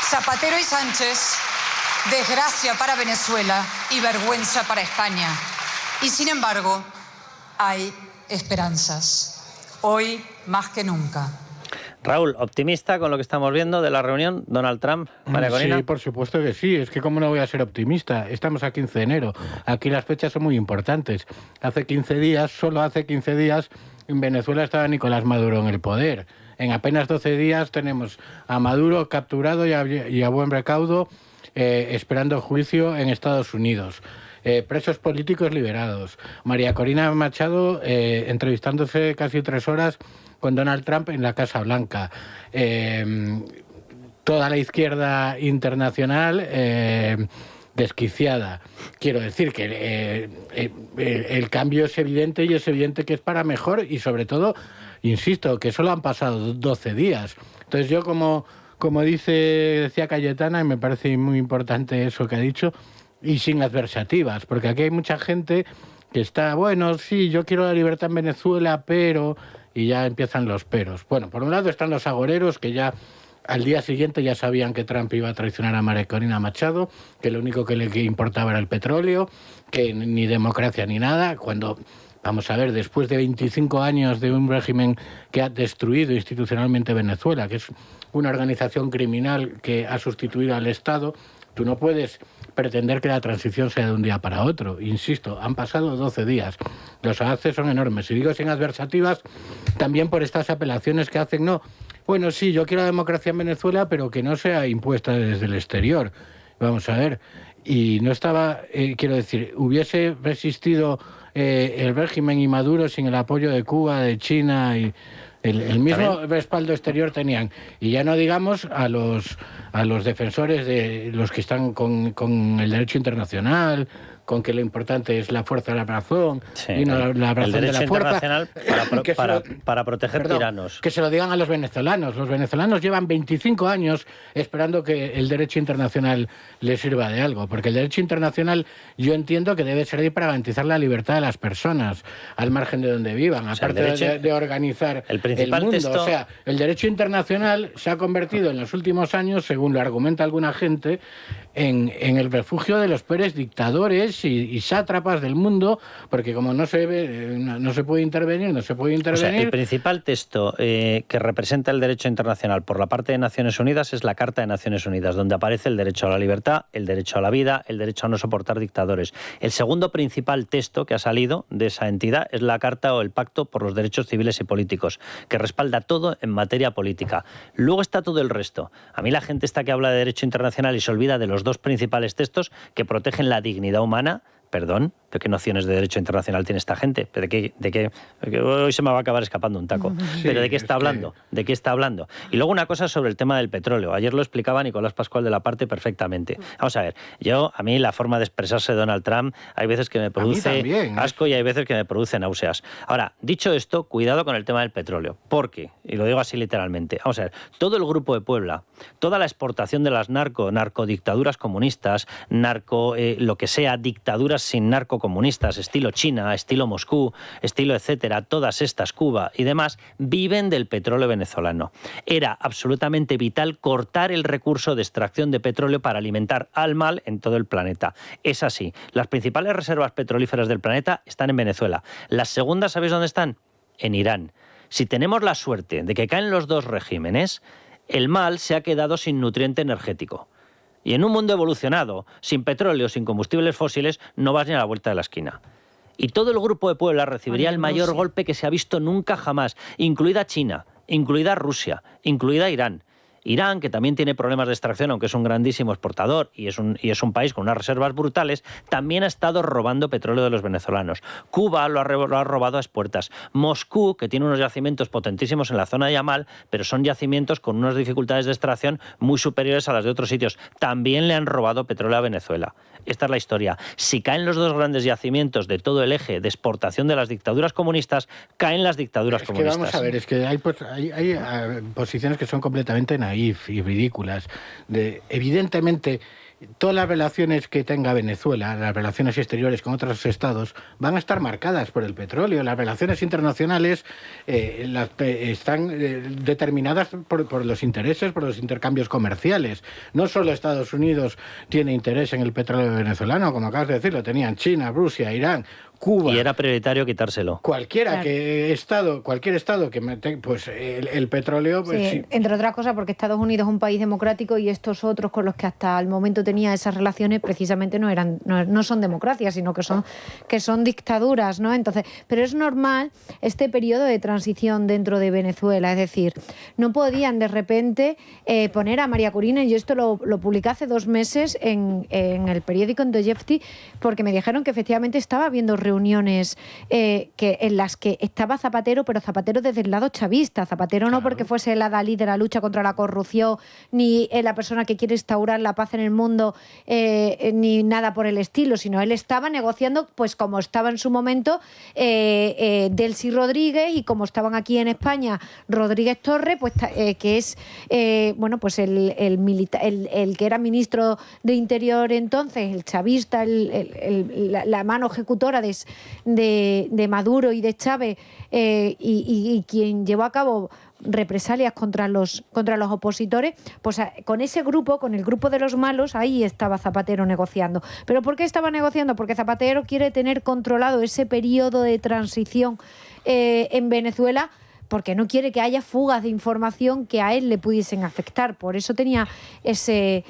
S13: Zapatero y Sánchez, desgracia para Venezuela y vergüenza para España. Y sin embargo, hay esperanzas. Hoy más que nunca.
S3: Raúl, ¿optimista con lo que estamos viendo de la reunión? Donald Trump, María Corina.
S5: Sí, por supuesto que sí. Es que cómo no voy a ser optimista. Estamos a 15 de enero. Aquí las fechas son muy importantes. Solo hace 15 días, en Venezuela estaba Nicolás Maduro en el poder. En apenas 12 días tenemos a Maduro capturado y a buen recaudo esperando juicio en Estados Unidos. Presos políticos liberados. María Corina Machado entrevistándose casi 3 horas con Donald Trump en la Casa Blanca. Toda la izquierda internacional desquiciada. Quiero decir que el cambio es evidente y es evidente que es para mejor y sobre todo, insisto, que solo han pasado 12 días. Entonces yo como decía Cayetana, y me parece muy importante eso que ha dicho, y sin adversativas, porque aquí hay mucha gente que está, bueno, sí, yo quiero la libertad en Venezuela, pero... Y ya empiezan los peros. Bueno, por un lado están los agoreros, que ya al día siguiente ya sabían que Trump iba a traicionar a María Corina Machado, que lo único que le importaba era el petróleo, que ni democracia ni nada, cuando... Vamos a ver, después de 25 años de un régimen que ha destruido institucionalmente Venezuela, que es una organización criminal que ha sustituido al Estado, tú no puedes pretender que la transición sea de un día para otro. Insisto, han pasado 12 días. Los avances son enormes. Y digo sin adversativas también por estas apelaciones que hacen, no, bueno, sí, yo quiero la democracia en Venezuela, pero que no sea impuesta desde el exterior. Vamos a ver. Y no estaba, quiero decir, hubiese resistido el régimen y Maduro sin el apoyo de Cuba, de China y... El mismo respaldo exterior tenían. Y ya no digamos a los defensores de los que están con el derecho internacional, con que lo importante es la fuerza de la razón, sí, y no la razón de la fuerza.
S3: El derecho internacional para proteger tiranos.
S5: Que se lo digan a los venezolanos. Los venezolanos llevan 25 años esperando que el derecho internacional les sirva de algo, porque el derecho internacional yo entiendo que debe servir para garantizar la libertad de las personas, al margen de donde vivan, aparte de organizar el mundo.
S3: Texto...
S5: O sea, el derecho internacional se ha convertido en los últimos años, según lo argumenta alguna gente, en el refugio de los peores dictadores y sátrapas del mundo, porque como no se puede intervenir,
S3: O sea, el principal texto que representa el derecho internacional por la parte de Naciones Unidas es la Carta de Naciones Unidas, donde aparece el derecho a la libertad, el derecho a la vida, el derecho a no soportar dictadores. El segundo principal texto que ha salido de esa entidad es la Carta o el Pacto por los Derechos Civiles y Políticos, que respalda todo en materia política. Luego está todo el resto. A mí la gente está que habla de derecho internacional y se olvida de los dos principales textos que protegen la dignidad humana. Perdón, ¿pero qué nociones de derecho internacional tiene esta gente? ¿De qué? Hoy se me va a acabar escapando un taco. Sí, ¿pero de qué está hablando? ¿De qué está hablando? Y luego una cosa sobre el tema del petróleo. Ayer lo explicaba Nicolás Pascual de la Parte perfectamente. Vamos a ver, a mí la forma de expresarse de Donald Trump hay veces que me produce asco y hay veces que me produce náuseas. Ahora, dicho esto, cuidado con el tema del petróleo. Porque, y lo digo así literalmente, vamos a ver, todo el Grupo de Puebla, toda la exportación de las narcodictaduras comunistas, lo que sea, dictaduras sin narcocomunistas, estilo China, estilo Moscú, estilo etcétera, todas estas, Cuba y demás, viven del petróleo venezolano. Era absolutamente vital cortar el recurso de extracción de petróleo para alimentar al mal en todo el planeta. Es así. Las principales reservas petrolíferas del planeta están en Venezuela. Las segundas, ¿sabéis dónde están? En Irán. Si tenemos la suerte de que caen los dos regímenes, el mal se ha quedado sin nutriente energético. Y en un mundo evolucionado, sin petróleo, sin combustibles fósiles, no vas ni a la vuelta de la esquina. Y todo el Grupo de Puebla recibiría el mayor golpe que se ha visto nunca jamás, incluida China, incluida Rusia, incluida Irán. Irán, que también tiene problemas de extracción, aunque es un grandísimo exportador y es un país con unas reservas brutales, también ha estado robando petróleo de los venezolanos. Cuba lo ha robado a expuertas. Moscú, que tiene unos yacimientos potentísimos en la zona de Yamal, pero son yacimientos con unas dificultades de extracción muy superiores a las de otros sitios. También le han robado petróleo a Venezuela. Esta es la historia. Si caen los dos grandes yacimientos de todo el eje de exportación de las dictaduras comunistas, caen las dictaduras comunistas.
S5: Vamos a ver, es que hay posiciones que son completamente naif y ridículas. Evidentemente, todas las relaciones que tenga Venezuela, las relaciones exteriores con otros estados, van a estar marcadas por el petróleo. Las relaciones internacionales están determinadas por los intereses, por los intercambios comerciales. No solo Estados Unidos tiene interés en el petróleo venezolano, como acabas de decir, lo tenían China, Rusia, Irán, Cuba.
S3: Y era prioritario quitárselo.
S5: Cualquier estado que pues el petróleo... Pues,
S4: sí, entre otras cosas porque Estados Unidos es un país democrático y estos otros con los que hasta el momento tenía esas relaciones precisamente no son democracias, sino que son dictaduras, ¿no? Entonces, pero es normal este periodo de transición dentro de Venezuela, es decir, no podían de repente poner a María Corina, y yo esto lo publiqué hace 2 meses en el periódico en Dostoyevski, porque me dijeron que efectivamente estaba habiendo reuniones en las que estaba Zapatero, pero Zapatero desde el lado chavista. Zapatero no porque fuese el adalid de la lucha contra la corrupción, ni la persona que quiere instaurar la paz en el mundo, ni nada por el estilo, sino él estaba negociando, pues como estaba en su momento Delcy Rodríguez y como estaban aquí en España Rodríguez Torre, pues que es pues el que era ministro de Interior entonces, el chavista, la mano ejecutora de Maduro y de Chávez, y quien llevó a cabo represalias contra los opositores, pues con ese grupo, con el grupo de los malos, ahí estaba Zapatero negociando. ¿Pero por qué estaba negociando? Porque Zapatero quiere tener controlado ese periodo de transición en Venezuela, porque no quiere que haya fugas de información que a él le pudiesen afectar. Por eso tenía ese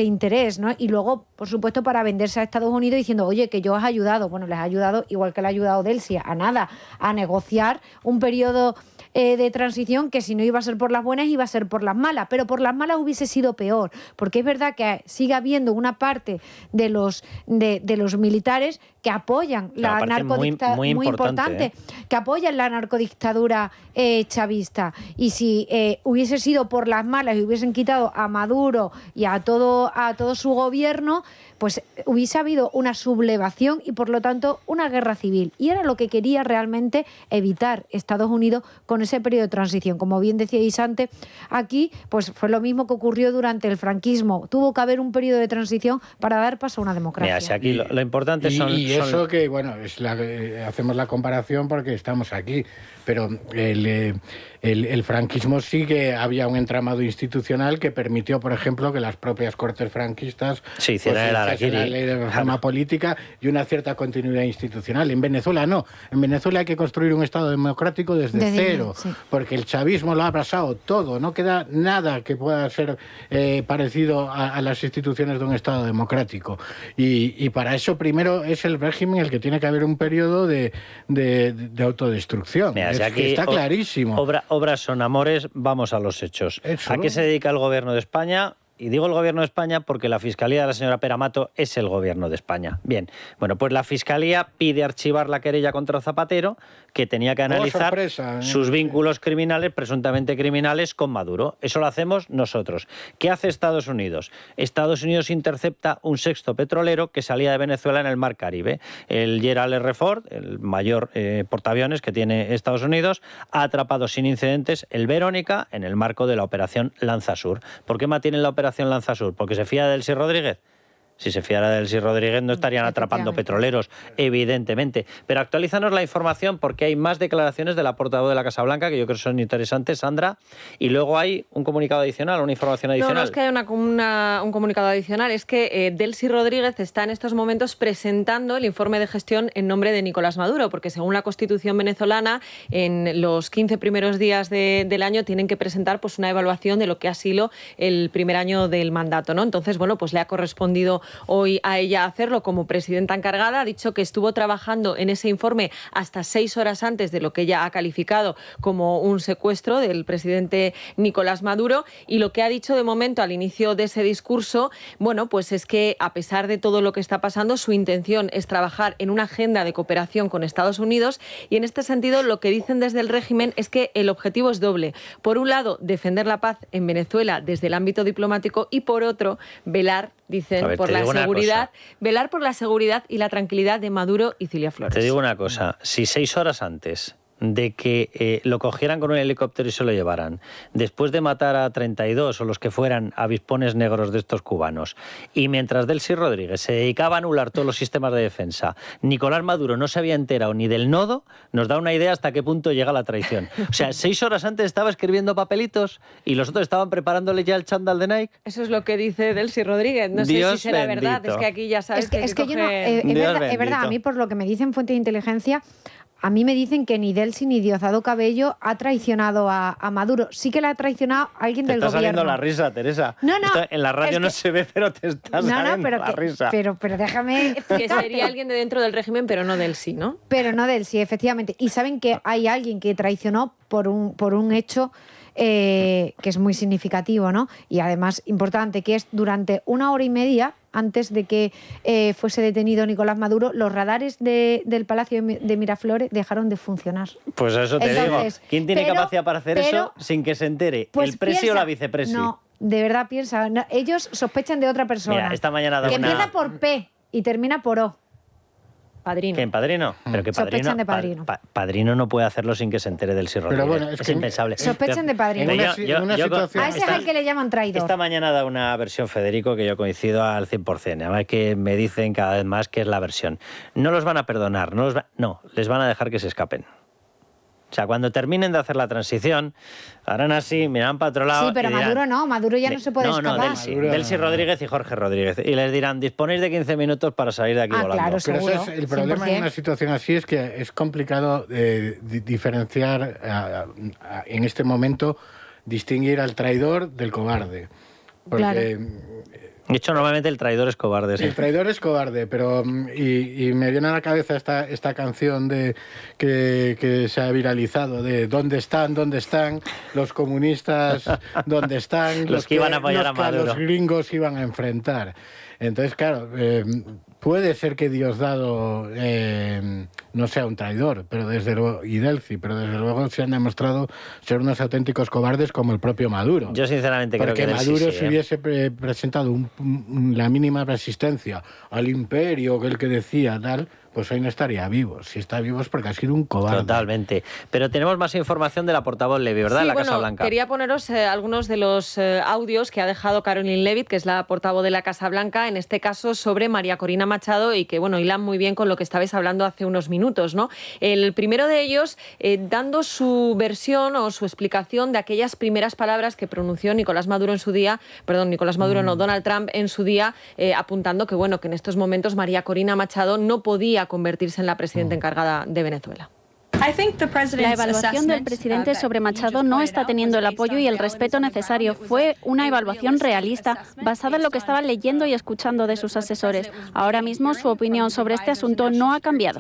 S4: interés, ¿no? Y luego, por supuesto, para venderse a Estados Unidos diciendo, oye, que yo os he ayudado. Bueno, les ha ayudado, igual que le ha ayudado Delcy, a nada, a negociar un periodo de transición que si no iba a ser por las buenas, iba a ser por las malas. Pero por las malas hubiese sido peor, porque es verdad que sigue habiendo una parte de los militares que apoyan la narcodictadura, muy importante, que apoyan la narcodictadura chavista. Y si hubiese sido por las malas y hubiesen quitado a Maduro y a todo su gobierno, pues hubiese habido una sublevación y por lo tanto una guerra civil. Y era lo que quería realmente evitar Estados Unidos con ese periodo de transición. Como bien decíais antes, aquí pues fue lo mismo que ocurrió durante el franquismo. Tuvo que haber un periodo de transición para dar paso a una democracia.
S3: Mira, si aquí lo importante son...
S5: Y eso que, bueno, hacemos la comparación porque estamos aquí, pero el franquismo sí que había un entramado institucional que permitió, por ejemplo, que las propias cortes franquistas
S3: hicieran la
S5: ley de reforma política y una cierta continuidad institucional. En Venezuela no. En Venezuela hay que construir un Estado democrático desde cero, sí, porque el chavismo lo ha abrasado todo. No queda nada que pueda ser parecido a las instituciones de un Estado democrático. Y para eso primero es el régimen el que tiene que haber un periodo de autodestrucción.
S3: Mira, si aquí
S5: está clarísimo.
S3: Obras son amores, vamos a los hechos.
S5: Eso.
S3: ¿A qué se dedica el gobierno de España? y digo el Gobierno de España porque la Fiscalía de la señora Pera Mato es el Gobierno de España. Bien, bueno, pues la Fiscalía pide archivar la querella contra Zapatero, que tenía que analizar sus vínculos criminales, presuntamente criminales, con Maduro. Eso lo hacemos nosotros. ¿Qué hace Estados Unidos? Estados Unidos intercepta un sexto petrolero que salía de Venezuela en el Mar Caribe. El Gerald R. Ford, el mayor portaaviones que tiene Estados Unidos, ha atrapado sin incidentes el Verónica en el marco de la operación Lanzasur. ¿Por qué mantienen la operación Lanzasur? ¿Porque se fía de Delcy Rodríguez? Si se fiara de Delcy Rodríguez no estarían atrapando petroleros, evidentemente. Pero actualízanos la información porque hay más declaraciones de la portavoz de la Casa Blanca que yo creo que son interesantes, Sandra, y luego hay un comunicado adicional, una información adicional.
S7: No es que haya un comunicado adicional, es que Delcy Rodríguez está en estos momentos presentando el informe de gestión en nombre de Nicolás Maduro, porque según la Constitución venezolana, en los 15 primeros días del año tienen que presentar pues una evaluación de lo que ha sido el primer año del mandato, ¿no? Entonces, bueno, pues le ha correspondido hoy a ella hacerlo como presidenta encargada. Ha dicho que estuvo trabajando en ese informe hasta 6 horas antes de lo que ella ha calificado como un secuestro del presidente Nicolás Maduro, y lo que ha dicho de momento al inicio de ese discurso, bueno, pues es que a pesar de todo lo que está pasando, su intención es trabajar en una agenda de cooperación con Estados Unidos, y en este sentido lo que dicen desde el régimen es que el objetivo es doble. Por un lado, defender la paz en Venezuela desde el ámbito diplomático, y por otro, velar, dicen, velar por la seguridad y la tranquilidad de Maduro y Cilia Flores.
S3: Te digo una cosa, si 6 horas antes de que lo cogieran con un helicóptero y se lo llevaran, después de matar a 32 o los que fueran avispones negros de estos cubanos, y mientras Delcy Rodríguez se dedicaba a anular todos los sistemas de defensa, Nicolás Maduro no se había enterado ni del nodo, nos da una idea hasta qué punto llega la traición. O sea, 6 horas antes estaba escribiendo papelitos y los otros estaban preparándole ya el chándal de Nike.
S7: Eso es lo que dice Delcy Rodríguez. No sé si será verdad, es que aquí ya sabes
S4: es verdad, a mí por lo que me dicen fuentes de inteligencia, a mí me dicen que ni Delcy ni Diosdado Cabello ha traicionado a Maduro. Sí que le ha traicionado a alguien del gobierno.
S3: Te está saliendo la risa, Teresa.
S4: No.
S3: Esto en la radio no se ve, pero te está saliendo la risa.
S4: Pero déjame explicarte.
S7: Que sería alguien de dentro del régimen, pero no Delcy, ¿no?
S4: Pero no Delcy, efectivamente. Y saben que hay alguien que traicionó por un hecho que es muy significativo, ¿no? Y además importante, que es durante 1 hora y media antes de que fuese detenido Nicolás Maduro, los radares del Palacio de Miraflores dejaron de funcionar.
S3: Pues eso te digo. ¿Quién tiene capacidad para hacer eso sin que se entere?
S4: Pues
S3: ¿El presi o la vicepresi?
S4: No, de verdad piensa. No, ellos sospechan de otra persona.
S3: Mira, esta mañana
S4: que empieza por P y termina por O.
S7: Padrino.
S3: ¿Quién, Padrino? Pero que
S4: Sospechan de Padrino.
S3: Padrino no puede hacerlo sin que se entere del Rodríguez.
S5: Pero bueno,
S3: es impensable.
S4: Sospechan de Padrino.
S5: En una situación...
S4: A ese es al que le llaman traidor.
S3: Esta mañana da una versión Federico que yo coincido al 100%. Además que me dicen cada vez más que es la versión. No los van a perdonar, no, les van a dejar que se escapen. O sea, cuando terminen de hacer la transición, harán así, mirarán para otro lado.
S4: Sí, pero dirán, Maduro no, Maduro ya no se puede escapar.
S3: Delcy Rodríguez y Jorge Rodríguez. Y les dirán, disponéis de 15 minutos para salir de aquí volando.
S4: Claro,
S5: pero
S4: seguro,
S5: eso es el problema 100%. En una situación así es que es complicado diferenciar en este momento, distinguir al traidor del cobarde. Porque...
S4: Claro.
S3: De hecho, normalmente el traidor es cobarde. ¿Sí?
S5: El traidor es cobarde, pero y me viene a la cabeza esta canción que se ha viralizado de ¿dónde están los comunistas? ¿Dónde están
S3: los que iban a apoyar a Maduro?
S5: Los gringos iban a enfrentar. Entonces, claro, puede ser que Diosdado no sea un traidor, pero desde luego, y Delcy, pero desde luego se han demostrado ser unos auténticos cobardes como el propio Maduro.
S3: Yo sinceramente creo que
S5: Maduro si hubiese presentado la mínima resistencia al imperio, el que decía tal, pues hoy no estaría vivo. Si está vivo es porque ha sido un cobarde.
S3: Totalmente. Pero tenemos más información de la portavoz Levy, ¿verdad?
S7: Sí,
S3: la Casa Blanca.
S7: Quería poneros algunos de los audios que ha dejado Caroline Leavitt, que es la portavoz de la Casa Blanca, en este caso sobre María Corina Machado, y que, bueno, hilan muy bien con lo que estabais hablando hace unos minutos, ¿no? El primero de ellos dando su versión o su explicación de aquellas primeras palabras que pronunció Donald Trump en su día, apuntando que, bueno, que en estos momentos María Corina Machado no podía convertirse en la presidenta encargada de Venezuela.
S8: La evaluación del presidente sobre Machado no está teniendo el apoyo y el respeto necesario. Fue una evaluación realista, basada en lo que estaba leyendo y escuchando de sus asesores. Ahora mismo su opinión sobre este asunto no ha cambiado.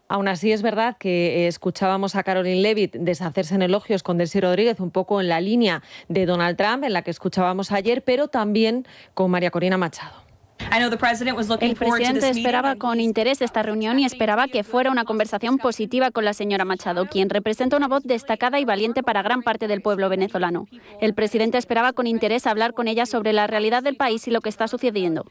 S7: Aún así, es verdad que escuchábamos a Caroline Levitt deshacerse en elogios con Delcy Rodríguez, un poco en la línea de Donald Trump, en la que escuchábamos ayer, pero también con María Corina Machado.
S8: El presidente esperaba con interés esta reunión y esperaba que fuera una conversación positiva con la señora Machado, quien representa una voz destacada y valiente para gran parte del pueblo venezolano. El presidente esperaba con interés hablar con ella sobre la realidad del país y lo que está sucediendo.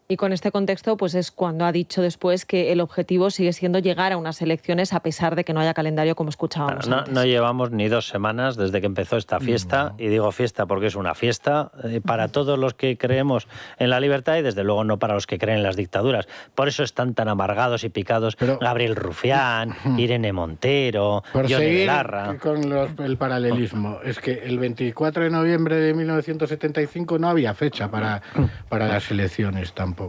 S7: Y con este contexto, pues es cuando ha dicho después que el objetivo sigue siendo llegar a unas elecciones a pesar de que no haya calendario, como escuchábamos antes.
S3: No llevamos ni 2 semanas desde que empezó esta fiesta, y digo fiesta porque es una fiesta para todos los que creemos en la libertad y desde luego no para los que creen en las dictaduras. Por eso están tan amargados y picados Gabriel Rufián, Irene Montero,
S5: Por
S3: Yone
S5: seguir
S3: Belarra.
S5: con el paralelismo, es que el 24 de noviembre de 1975 no había fecha para las elecciones tampoco.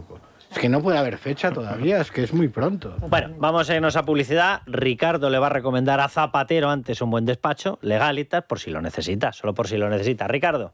S5: Es que no puede haber fecha todavía, es que es muy pronto.
S3: Bueno, vamos a irnos a publicidad. Ricardo le va a recomendar a Zapatero antes un buen despacho, Legalitas, por si lo necesita, solo por si lo necesita. Ricardo.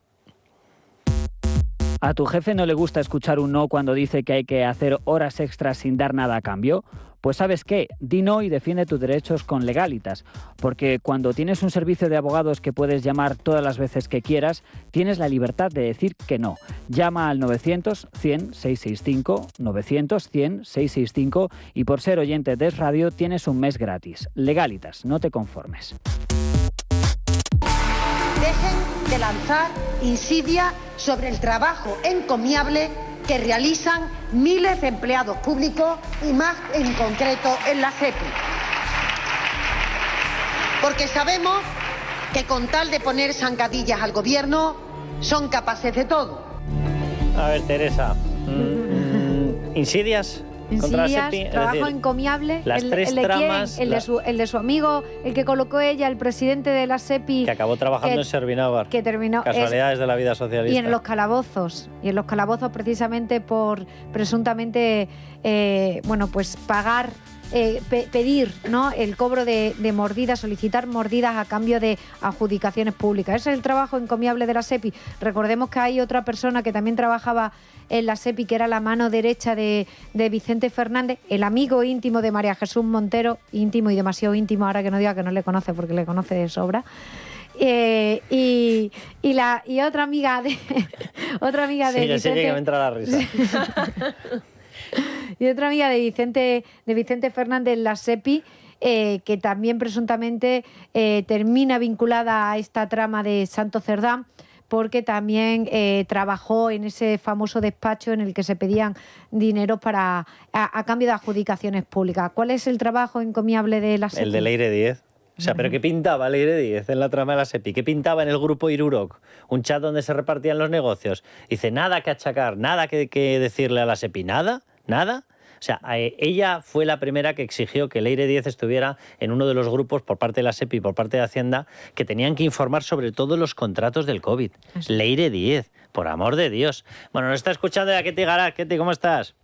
S14: ¿A tu jefe no le gusta escuchar un no cuando dice que hay que hacer horas extras sin dar nada a cambio? Pues ¿sabes qué? Di no y defiende tus derechos con Legalitas, porque cuando tienes un servicio de abogados que puedes llamar todas las veces que quieras, tienes la libertad de decir que no. Llama al 900-100-665, 900-100-665 y por ser oyente de Es Radio tienes un mes gratis. Legalitas, no te conformes.
S15: Dejen de lanzar insidia sobre el trabajo encomiable que realizan miles de empleados públicos y más en concreto en la SEPI. Porque sabemos que con tal de poner zancadillas al gobierno son capaces de todo.
S3: A ver, Teresa, ¿insidias? Contra la SEPI,
S4: trabajo encomiable,
S3: las tres tramas,
S4: el de su amigo, el que colocó ella, el presidente de la SEPI.
S3: Que acabó trabajando en Servinávar.
S4: Que terminó.
S3: Casualidades de la vida socialista.
S4: Y en los calabozos. Y en los calabozos precisamente por presuntamente, pues pagar, pedir, ¿no?, el cobro de mordidas, solicitar mordidas a cambio de adjudicaciones públicas. Ese es el trabajo encomiable de la SEPI. Recordemos que hay otra persona que también trabajaba en la SEPI, que era la mano derecha de Vicente Fernández, el amigo íntimo de María Jesús Montero, íntimo y demasiado íntimo, ahora que no diga que no le conoce porque le conoce de sobra. Y otra amiga de Vicente.
S3: Sí, que me entra la risa.
S4: Y otra amiga de Vicente Fernández en la SEPI, que también presuntamente termina vinculada a esta trama de Santo Cerdán, porque también trabajó en ese famoso despacho en el que se pedían dinero a cambio de adjudicaciones públicas. ¿Cuál es el trabajo encomiable de la SEPI?
S3: El de Leire Díez. O sea, ¿pero qué pintaba Leire Díez en la trama de la SEPI? ¿Qué pintaba en el grupo Iruroc? Un chat donde se repartían los negocios. Dice, nada que achacar, nada que decirle a la SEPI, nada. O sea, ella fue la primera que exigió que Leire Díez estuviera en uno de los grupos por parte de la SEPI y por parte de Hacienda que tenían que informar sobre todos los contratos del COVID. Leire Díez, por amor de Dios. Bueno, nos está escuchando ya Ketty Garat. Ketty, ¿cómo estás?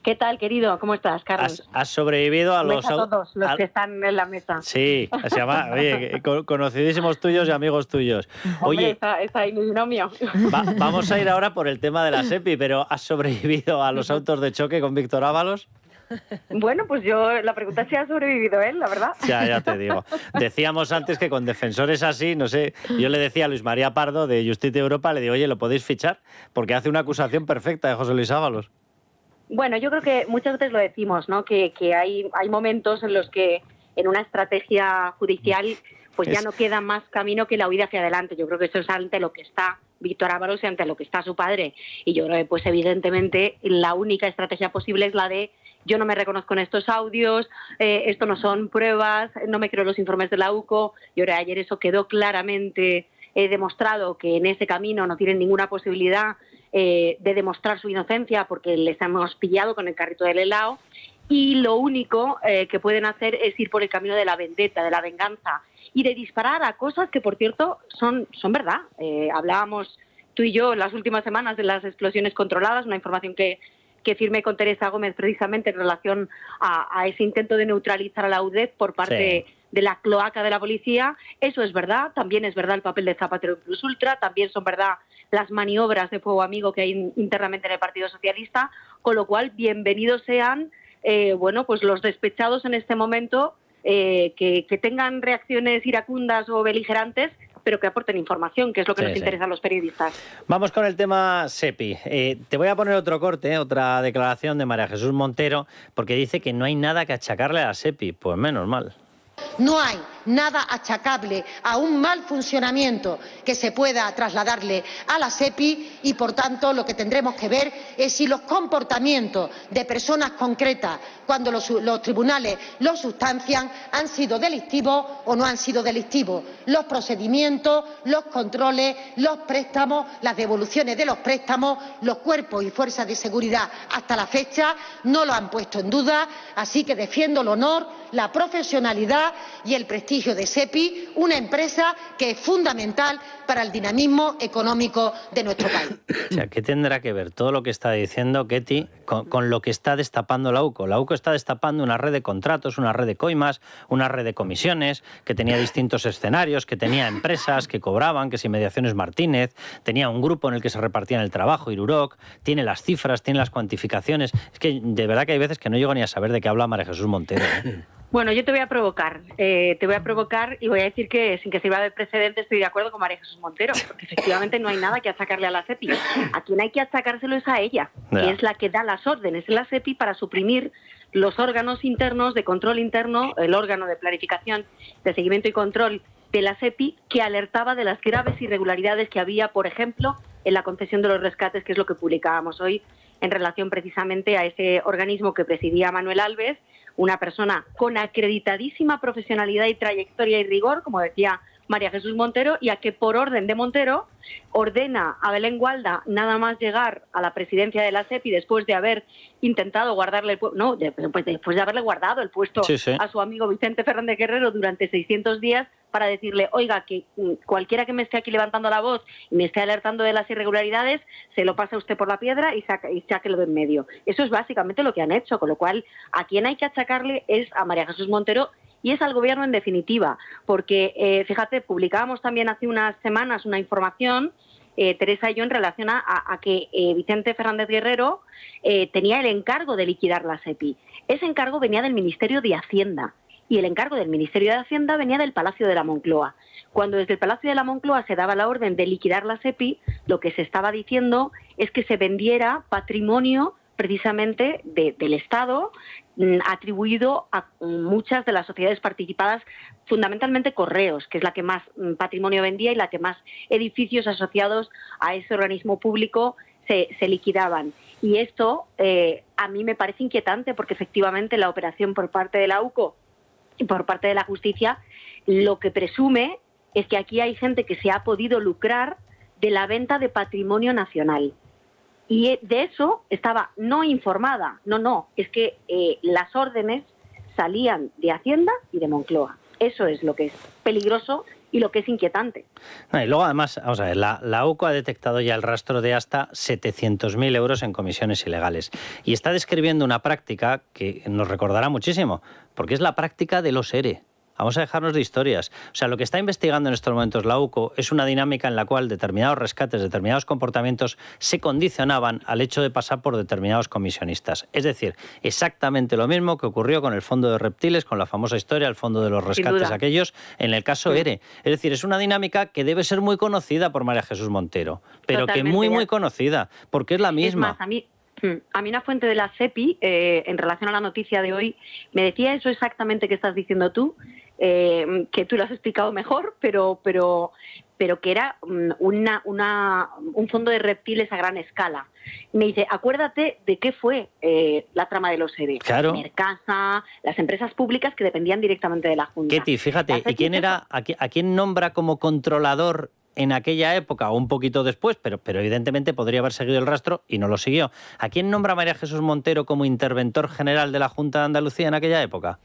S16: ¿Qué tal, querido? ¿Cómo estás, Carlos?
S3: ¿Has sobrevivido a los...
S16: A todos los que están en la mesa.
S3: Sí, se llama, oye, conocidísimos tuyos y amigos tuyos.
S16: Oye, está ahí mi binomio.
S3: Vamos a ir ahora por el tema de la SEPI, pero ¿has sobrevivido a los autos de choque con Víctor Ábalos?
S16: Bueno, pues la pregunta es si ha sobrevivido él, la verdad.
S3: Ya te digo. Decíamos antes que con defensores así, no sé, yo le decía a Luis María Pardo de Justicia Europa, le digo, oye, ¿lo podéis fichar? Porque hace una acusación perfecta de José Luis Ábalos.
S16: Bueno, yo creo que muchas veces lo decimos, ¿no? Que hay momentos en los que en una estrategia judicial pues ya no queda más camino que la huida hacia adelante. Yo creo que eso es ante lo que está Víctor Ábalos y ante lo que está su padre. Y yo creo que pues evidentemente la única estrategia posible es la de yo no me reconozco en estos audios, esto no son pruebas, no me creo los informes de la UCO. Y ahora ayer eso quedó claramente demostrado, que en ese camino no tienen ninguna posibilidad de demostrar su inocencia porque les hemos pillado con el carrito del helado, y lo único que pueden hacer es ir por el camino de la vendetta, de la venganza y de disparar a cosas que, por cierto, son verdad. Hablábamos tú y yo en las últimas semanas de las explosiones controladas, una información que firmé con Teresa Gómez precisamente en relación a ese intento de neutralizar a la UDEF por parte de la cloaca de la policía. Eso es verdad, también es verdad el papel de Zapatero en Plus Ultra, también son verdad las maniobras de fuego amigo que hay internamente en el Partido Socialista, con lo cual bienvenidos sean bueno, pues los despechados en este momento, que tengan reacciones iracundas o beligerantes, pero que aporten información, que es lo que nos interesa a los periodistas.
S3: Vamos con el tema SEPI. Te voy a poner otro corte, otra declaración de María Jesús Montero, porque dice que no hay nada que achacarle a la SEPI. Pues menos mal.
S15: No hay nada achacable a un mal funcionamiento que se pueda trasladarle a la SEPI y, por tanto, lo que tendremos que ver es si los comportamientos de personas concretas, cuando los tribunales los sustancian, han sido delictivos o no han sido delictivos. Los procedimientos, los controles, los préstamos, las devoluciones de los préstamos, los cuerpos y fuerzas de seguridad hasta la fecha no lo han puesto en duda, así que defiendo el honor, la profesionalidad y el prestigio de SEPI, una empresa que es fundamental para el dinamismo económico de nuestro país.
S3: O sea, ¿qué tendrá que ver todo lo que está diciendo Ketty con lo que está destapando la UCO? La UCO está destapando una red de contratos, una red de coimas, una red de comisiones, que tenía distintos escenarios, que tenía empresas que cobraban, que si Mediaciones Martínez, tenía un grupo en el que se repartían el trabajo, Iruroc, tiene las cifras, tiene las cuantificaciones. Es que de verdad que hay veces que no llego ni a saber de qué habla María Jesús Montero, ¿eh?
S16: Bueno, yo te voy a provocar y voy a decir que, sin que sirva de precedente, estoy de acuerdo con María Jesús Montero, porque efectivamente no hay nada que achacarle a la SEPI. A quien hay que achacárselo es a ella, que es la que da las órdenes en la SEPI para suprimir los órganos internos de control interno, el órgano de planificación, de seguimiento y control de la SEPI, que alertaba de las graves irregularidades que había, por ejemplo, en la concesión de los rescates, que es lo que publicábamos hoy en relación precisamente a ese organismo que presidía Manuel Alves, una persona con acreditadísima profesionalidad y trayectoria y rigor, como decía María Jesús Montero, y a que por orden de Montero ordena a Belén Gualda nada más llegar a la presidencia de la SEPI después de haber intentado guardarle el puesto, después de haberle guardado el puesto a su amigo Vicente Fernández Guerrero durante 600 días, para decirle, oiga, que cualquiera que me esté aquí levantando la voz y me esté alertando de las irregularidades, se lo pasa usted por la piedra y sáquelo de en medio. Eso es básicamente lo que han hecho, con lo cual a quien hay que achacarle es a María Jesús Montero y es al Gobierno en definitiva, porque, fíjate, publicábamos también hace unas semanas una información, Teresa y yo, en relación a que Vicente Fernández Guerrero tenía el encargo de liquidar la SEPI. Ese encargo venía del Ministerio de Hacienda. Y el encargo del Ministerio de Hacienda venía del Palacio de la Moncloa. Cuando desde el Palacio de la Moncloa se daba la orden de liquidar la SEPI, lo que se estaba diciendo es que se vendiera patrimonio precisamente del Estado, atribuido a muchas de las sociedades participadas, fundamentalmente Correos, que es la que más patrimonio vendía y la que más edificios asociados a ese organismo público se liquidaban. Y esto a mí me parece inquietante, porque efectivamente la operación por parte de la UCO y por parte de la justicia lo que presume es que aquí hay gente que se ha podido lucrar de la venta de patrimonio nacional. Y de eso estaba no informada. No, es que las órdenes salían de Hacienda y de Moncloa. Eso es lo que es peligroso y lo que es inquietante.
S3: Y luego, además, vamos a ver, la UCO ha detectado ya el rastro de hasta 700.000 euros en comisiones ilegales. Y está describiendo una práctica que nos recordará muchísimo, porque es la práctica de los ERE. Vamos a dejarnos de historias. O sea, lo que está investigando en estos momentos la UCO es una dinámica en la cual determinados rescates, determinados comportamientos se condicionaban al hecho de pasar por determinados comisionistas. Es decir, exactamente lo mismo que ocurrió con el Fondo de Reptiles, con la famosa historia, el Fondo de los Rescates aquellos, en el caso ERE. Es decir, es una dinámica que debe ser muy conocida por María Jesús Montero, pero totalmente, que muy conocida, porque es la misma.
S16: Es más, a mí una fuente de la SEPI, en relación a la noticia de hoy, me decía eso exactamente que estás diciendo tú, que tú lo has explicado mejor, pero que era un fondo de reptiles a gran escala. Me dice, acuérdate de qué fue la trama de los ERE.
S3: Claro.
S16: Mercasa, las empresas públicas que dependían directamente de la Junta.
S3: Ketty, fíjate, ¿y a quién nombra como controlador en aquella época o un poquito después, pero evidentemente podría haber seguido el rastro y no lo siguió? ¿A quién nombra María Jesús Montero como interventor general de la Junta de Andalucía en aquella época?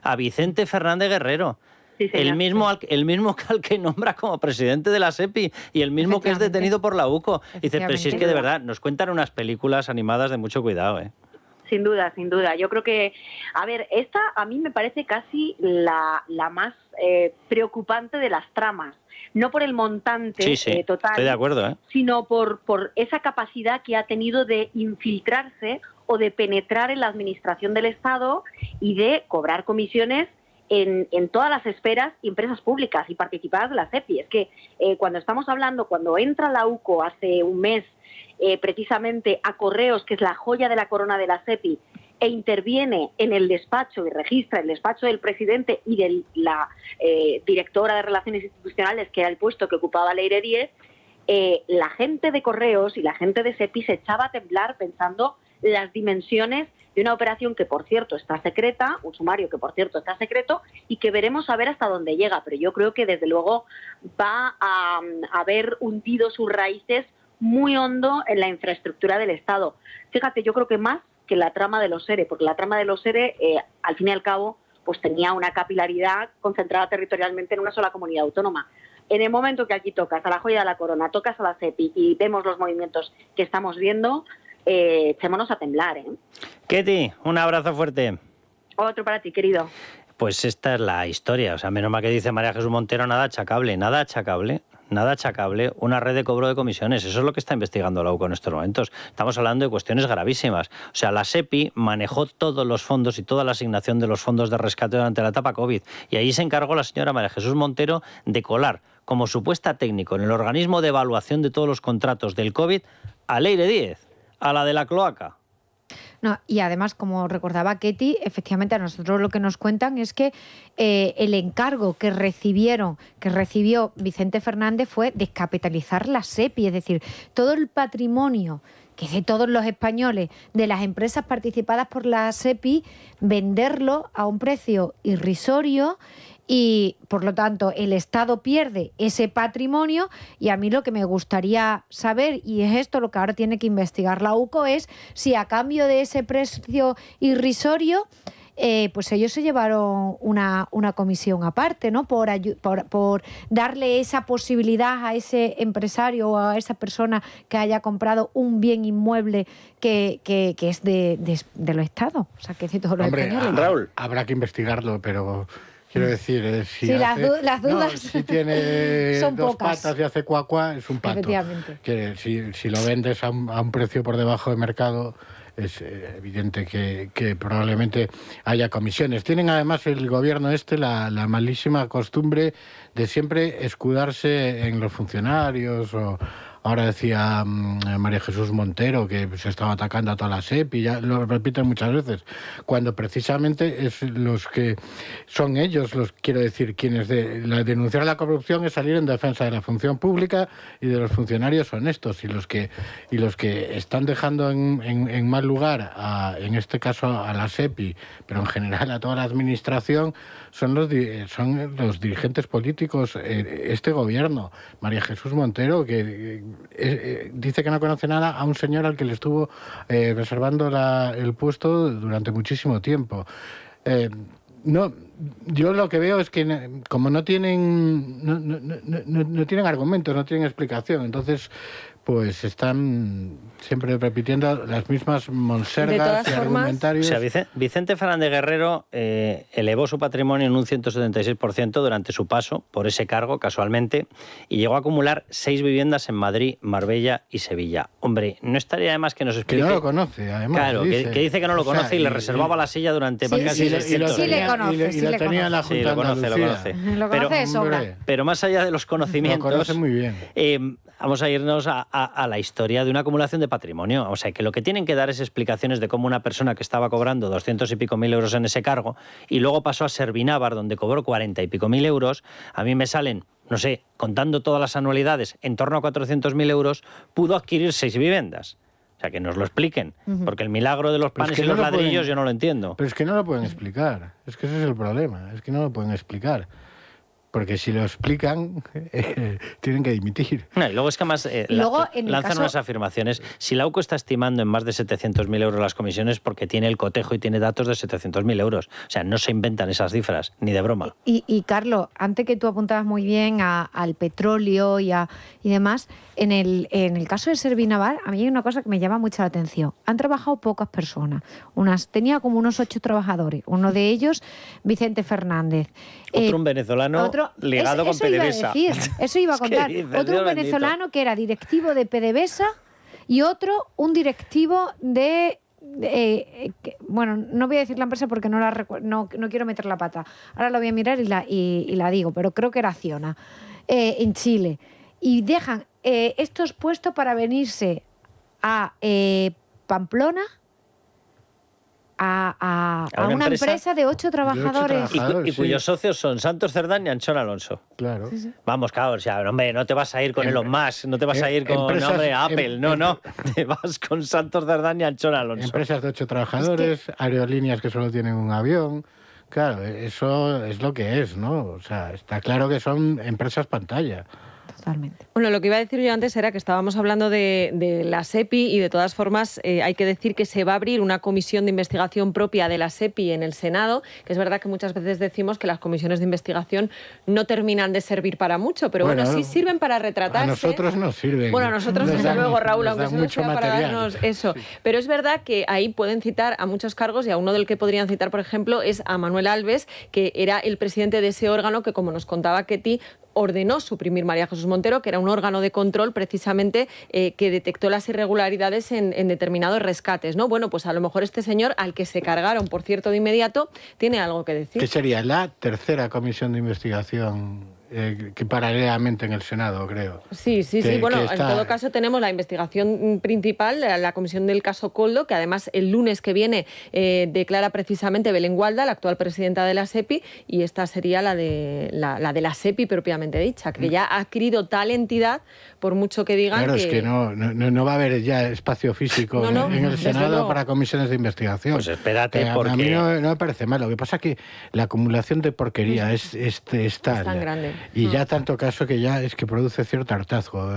S3: A Vicente Fernández Guerrero. Sí, el mismo al que nombra como presidente de la SEPI y el mismo que es detenido por la UCO. Dice, pero si es que de verdad nos cuentan unas películas animadas de mucho cuidado, ¿eh?
S16: Sin duda, sin duda. Yo creo que, a ver, esta a mí me parece casi la más preocupante de las tramas. No por el montante total,
S3: estoy de acuerdo,
S16: sino por esa capacidad que ha tenido de infiltrarse o de penetrar en la administración del Estado y de cobrar comisiones en todas las esferas y empresas públicas y participadas de la SEPI. Es que cuando entra la UCO hace un mes precisamente a Correos, que es la joya de la corona de la SEPI, e interviene en el despacho y registra el despacho del presidente y de la directora de Relaciones Institucionales, que era el puesto que ocupaba Leire Díez, la gente de Correos y la gente de SEPI se echaba a temblar pensando las dimensiones de una operación que, por cierto, está secreta, un sumario que, por cierto, está secreto y que veremos a ver hasta dónde llega. Pero yo creo que, desde luego, va a haber hundido sus raíces muy hondo en la infraestructura del Estado. Fíjate, yo creo que más que la trama de los ERE, porque la trama de los ERE, al fin y al cabo, pues tenía una capilaridad concentrada territorialmente en una sola comunidad autónoma. En el momento que aquí tocas a la joya de la corona, tocas a la SEPI y vemos los movimientos que estamos viendo, echémonos a temblar, ¿eh?
S3: Ketty, un abrazo fuerte.
S16: Otro para ti, querido.
S3: Pues esta es la historia. O sea, menos mal que dice María Jesús Montero, nada achacable, una red de cobro de comisiones. Eso es lo que está investigando la UCO en estos momentos. Estamos hablando de cuestiones gravísimas. O sea, la SEPI manejó todos los fondos y toda la asignación de los fondos de rescate durante la etapa COVID. Y ahí se encargó la señora María Jesús Montero de colar como supuesta técnico en el organismo de evaluación de todos los contratos del COVID a Leire Díez, a la de la cloaca.
S4: No, y además, como recordaba Ketty, efectivamente a nosotros lo que nos cuentan es que el encargo que recibió Vicente Fernández fue descapitalizar la SEPI, es decir, todo el patrimonio que es de todos los españoles, de las empresas participadas por la SEPI, venderlo a un precio irrisorio. Y, por lo tanto, el Estado pierde ese patrimonio y a mí lo que me gustaría saber, y es esto lo que ahora tiene que investigar la UCO, es si a cambio de ese precio irrisorio, pues ellos se llevaron una comisión aparte, ¿no? Por darle esa posibilidad a ese empresario o a esa persona que haya comprado un bien inmueble que es de los Estados, o sea, que es de todos los españoles.
S5: Raúl, habrá que investigarlo, pero... Quiero decir, si
S4: las dudas
S5: si tiene
S4: son
S5: dos
S4: pocas.
S5: patas y hace cuacua, es un pato.
S4: Efectivamente.
S5: Que si lo vendes a un precio por debajo de mercado, es evidente que probablemente haya comisiones. Tienen además el gobierno la malísima costumbre de siempre escudarse en los funcionarios o... Ahora decía María Jesús Montero que se estaba atacando a toda la SEPI, ya lo repiten muchas veces, cuando precisamente es los que son ellos, quiero decir, quienes denunciar la corrupción es salir en defensa de la función pública y de los funcionarios honestos, y los que están dejando en mal lugar, en este caso a la SEPI, pero en general a toda la administración, son los dirigentes políticos, este gobierno. María Jesús Montero, que dice que no conoce nada a un señor al que le estuvo reservando el puesto durante muchísimo tiempo. No, yo lo que veo es que como no tienen argumentos, no tienen explicación, entonces pues están siempre repitiendo las mismas monsergas y argumentarios.
S3: O sea, Vicente Fernández Guerrero elevó su patrimonio en un 176% durante su paso por ese cargo, casualmente, y llegó a acumular 6 viviendas en Madrid, Marbella y Sevilla. Hombre, no estaría de más que nos explique...
S5: Que no lo conoce, además.
S3: Claro, que dice que no lo conoce y le reservaba la silla durante casi 600
S4: Sí le conoce,
S5: y lo tenía en la Junta de Andalucía.
S4: Lo conoce de sobra.
S3: Pero más allá de los conocimientos...
S5: Lo conoce muy bien.
S3: Vamos a irnos a la historia de una acumulación de patrimonio. O sea, que lo que tienen que dar es explicaciones de cómo una persona que estaba cobrando 200 y pico mil euros en ese cargo y luego pasó a Servinávar, donde cobró 40 y pico mil euros, a mí me salen, no sé, contando todas las anualidades, en torno a 400.000 euros, pudo adquirir 6 viviendas. O sea, que nos lo expliquen, porque el milagro de los panes y los ladrillos yo no lo entiendo.
S5: Pero es que no lo pueden explicar, es que ese es el problema, es que no lo pueden explicar. Porque si lo explican, tienen que dimitir.
S3: No, y luego es que además lanzan unas afirmaciones. Si la UCO está estimando en más de 700.000 euros las comisiones, porque tiene el cotejo y tiene datos de 700.000 euros. O sea, no se inventan esas cifras, ni de broma.
S4: Y Carlos, antes que tú apuntabas muy bien al petróleo y demás, en el caso de Servinávar, a mí hay una cosa que me llama mucho la atención. Han trabajado pocas personas. Tenía como unos 8 trabajadores. Uno de ellos, Vicente Fernández.
S3: Otro un venezolano ligado con PDVSA.
S4: Eso iba a contar. Otro un venezolano que era directivo de PDVSA y otro un directivo de bueno, no voy a decir la empresa porque no quiero meter la pata. Ahora lo voy a mirar y la digo, pero creo que era Acciona, en Chile. Y dejan estos puestos para venirse a Pamplona, a una empresa de 8 trabajadores.
S3: Y cuyos socios son Santos Cerdán y Anchón Alonso.
S5: Claro.
S4: Sí.
S3: Vamos, claro, o sea, hombre, no te vas a ir con Elon Musk, no te vas a ir con Apple, no, te vas con Santos Cerdán y Anchón Alonso.
S5: Empresas de 8 trabajadores, aerolíneas que solo tienen un avión. Claro, eso es lo que es, ¿no? O sea, está claro que son empresas pantalla.
S4: Totalmente.
S7: Bueno, lo que iba a decir yo antes era que estábamos hablando de la SEPI y de todas formas hay que decir que se va a abrir una comisión de investigación propia de la SEPI en el Senado, que es verdad que muchas veces decimos que las comisiones de investigación no terminan de servir para mucho, pero bueno, sí sirven para retratarse.
S5: A nosotros nos sirven.
S7: Bueno, a nosotros desde luego, Raúl, aunque solo sea para darnos eso.
S5: Sí.
S7: Pero es verdad que ahí pueden citar a muchos cargos y a uno del que podrían citar, por ejemplo, es a Manuel Alves, que era el presidente de ese órgano que, como nos contaba Ketty, ordenó suprimir María Jesús Montero, que era un órgano de control precisamente que detectó las irregularidades en determinados rescates, ¿no? Bueno, pues a lo mejor este señor, al que se cargaron, por cierto, de inmediato, tiene algo que decir.
S5: Que sería la tercera comisión de investigación que paralelamente en el Senado, creo.
S7: Sí. Bueno, en todo caso tenemos la investigación principal, la comisión del caso Koldo, que además el lunes que viene declara precisamente Belén Gualda, la actual presidenta de la SEPI, y esta sería la de la SEPI propiamente dicha, que ya ha adquirido tal entidad, por mucho que digan
S5: claro,
S7: que...
S5: es que no va a haber ya espacio físico en el Senado para comisiones de investigación.
S3: Pues espérate,
S5: que
S3: porque...
S5: A mí no me parece mal. Lo que pasa es que la acumulación de porquería es tal.
S7: Es tan grande.
S5: Y ya tanto caso que ya es que produce cierto hartazgo.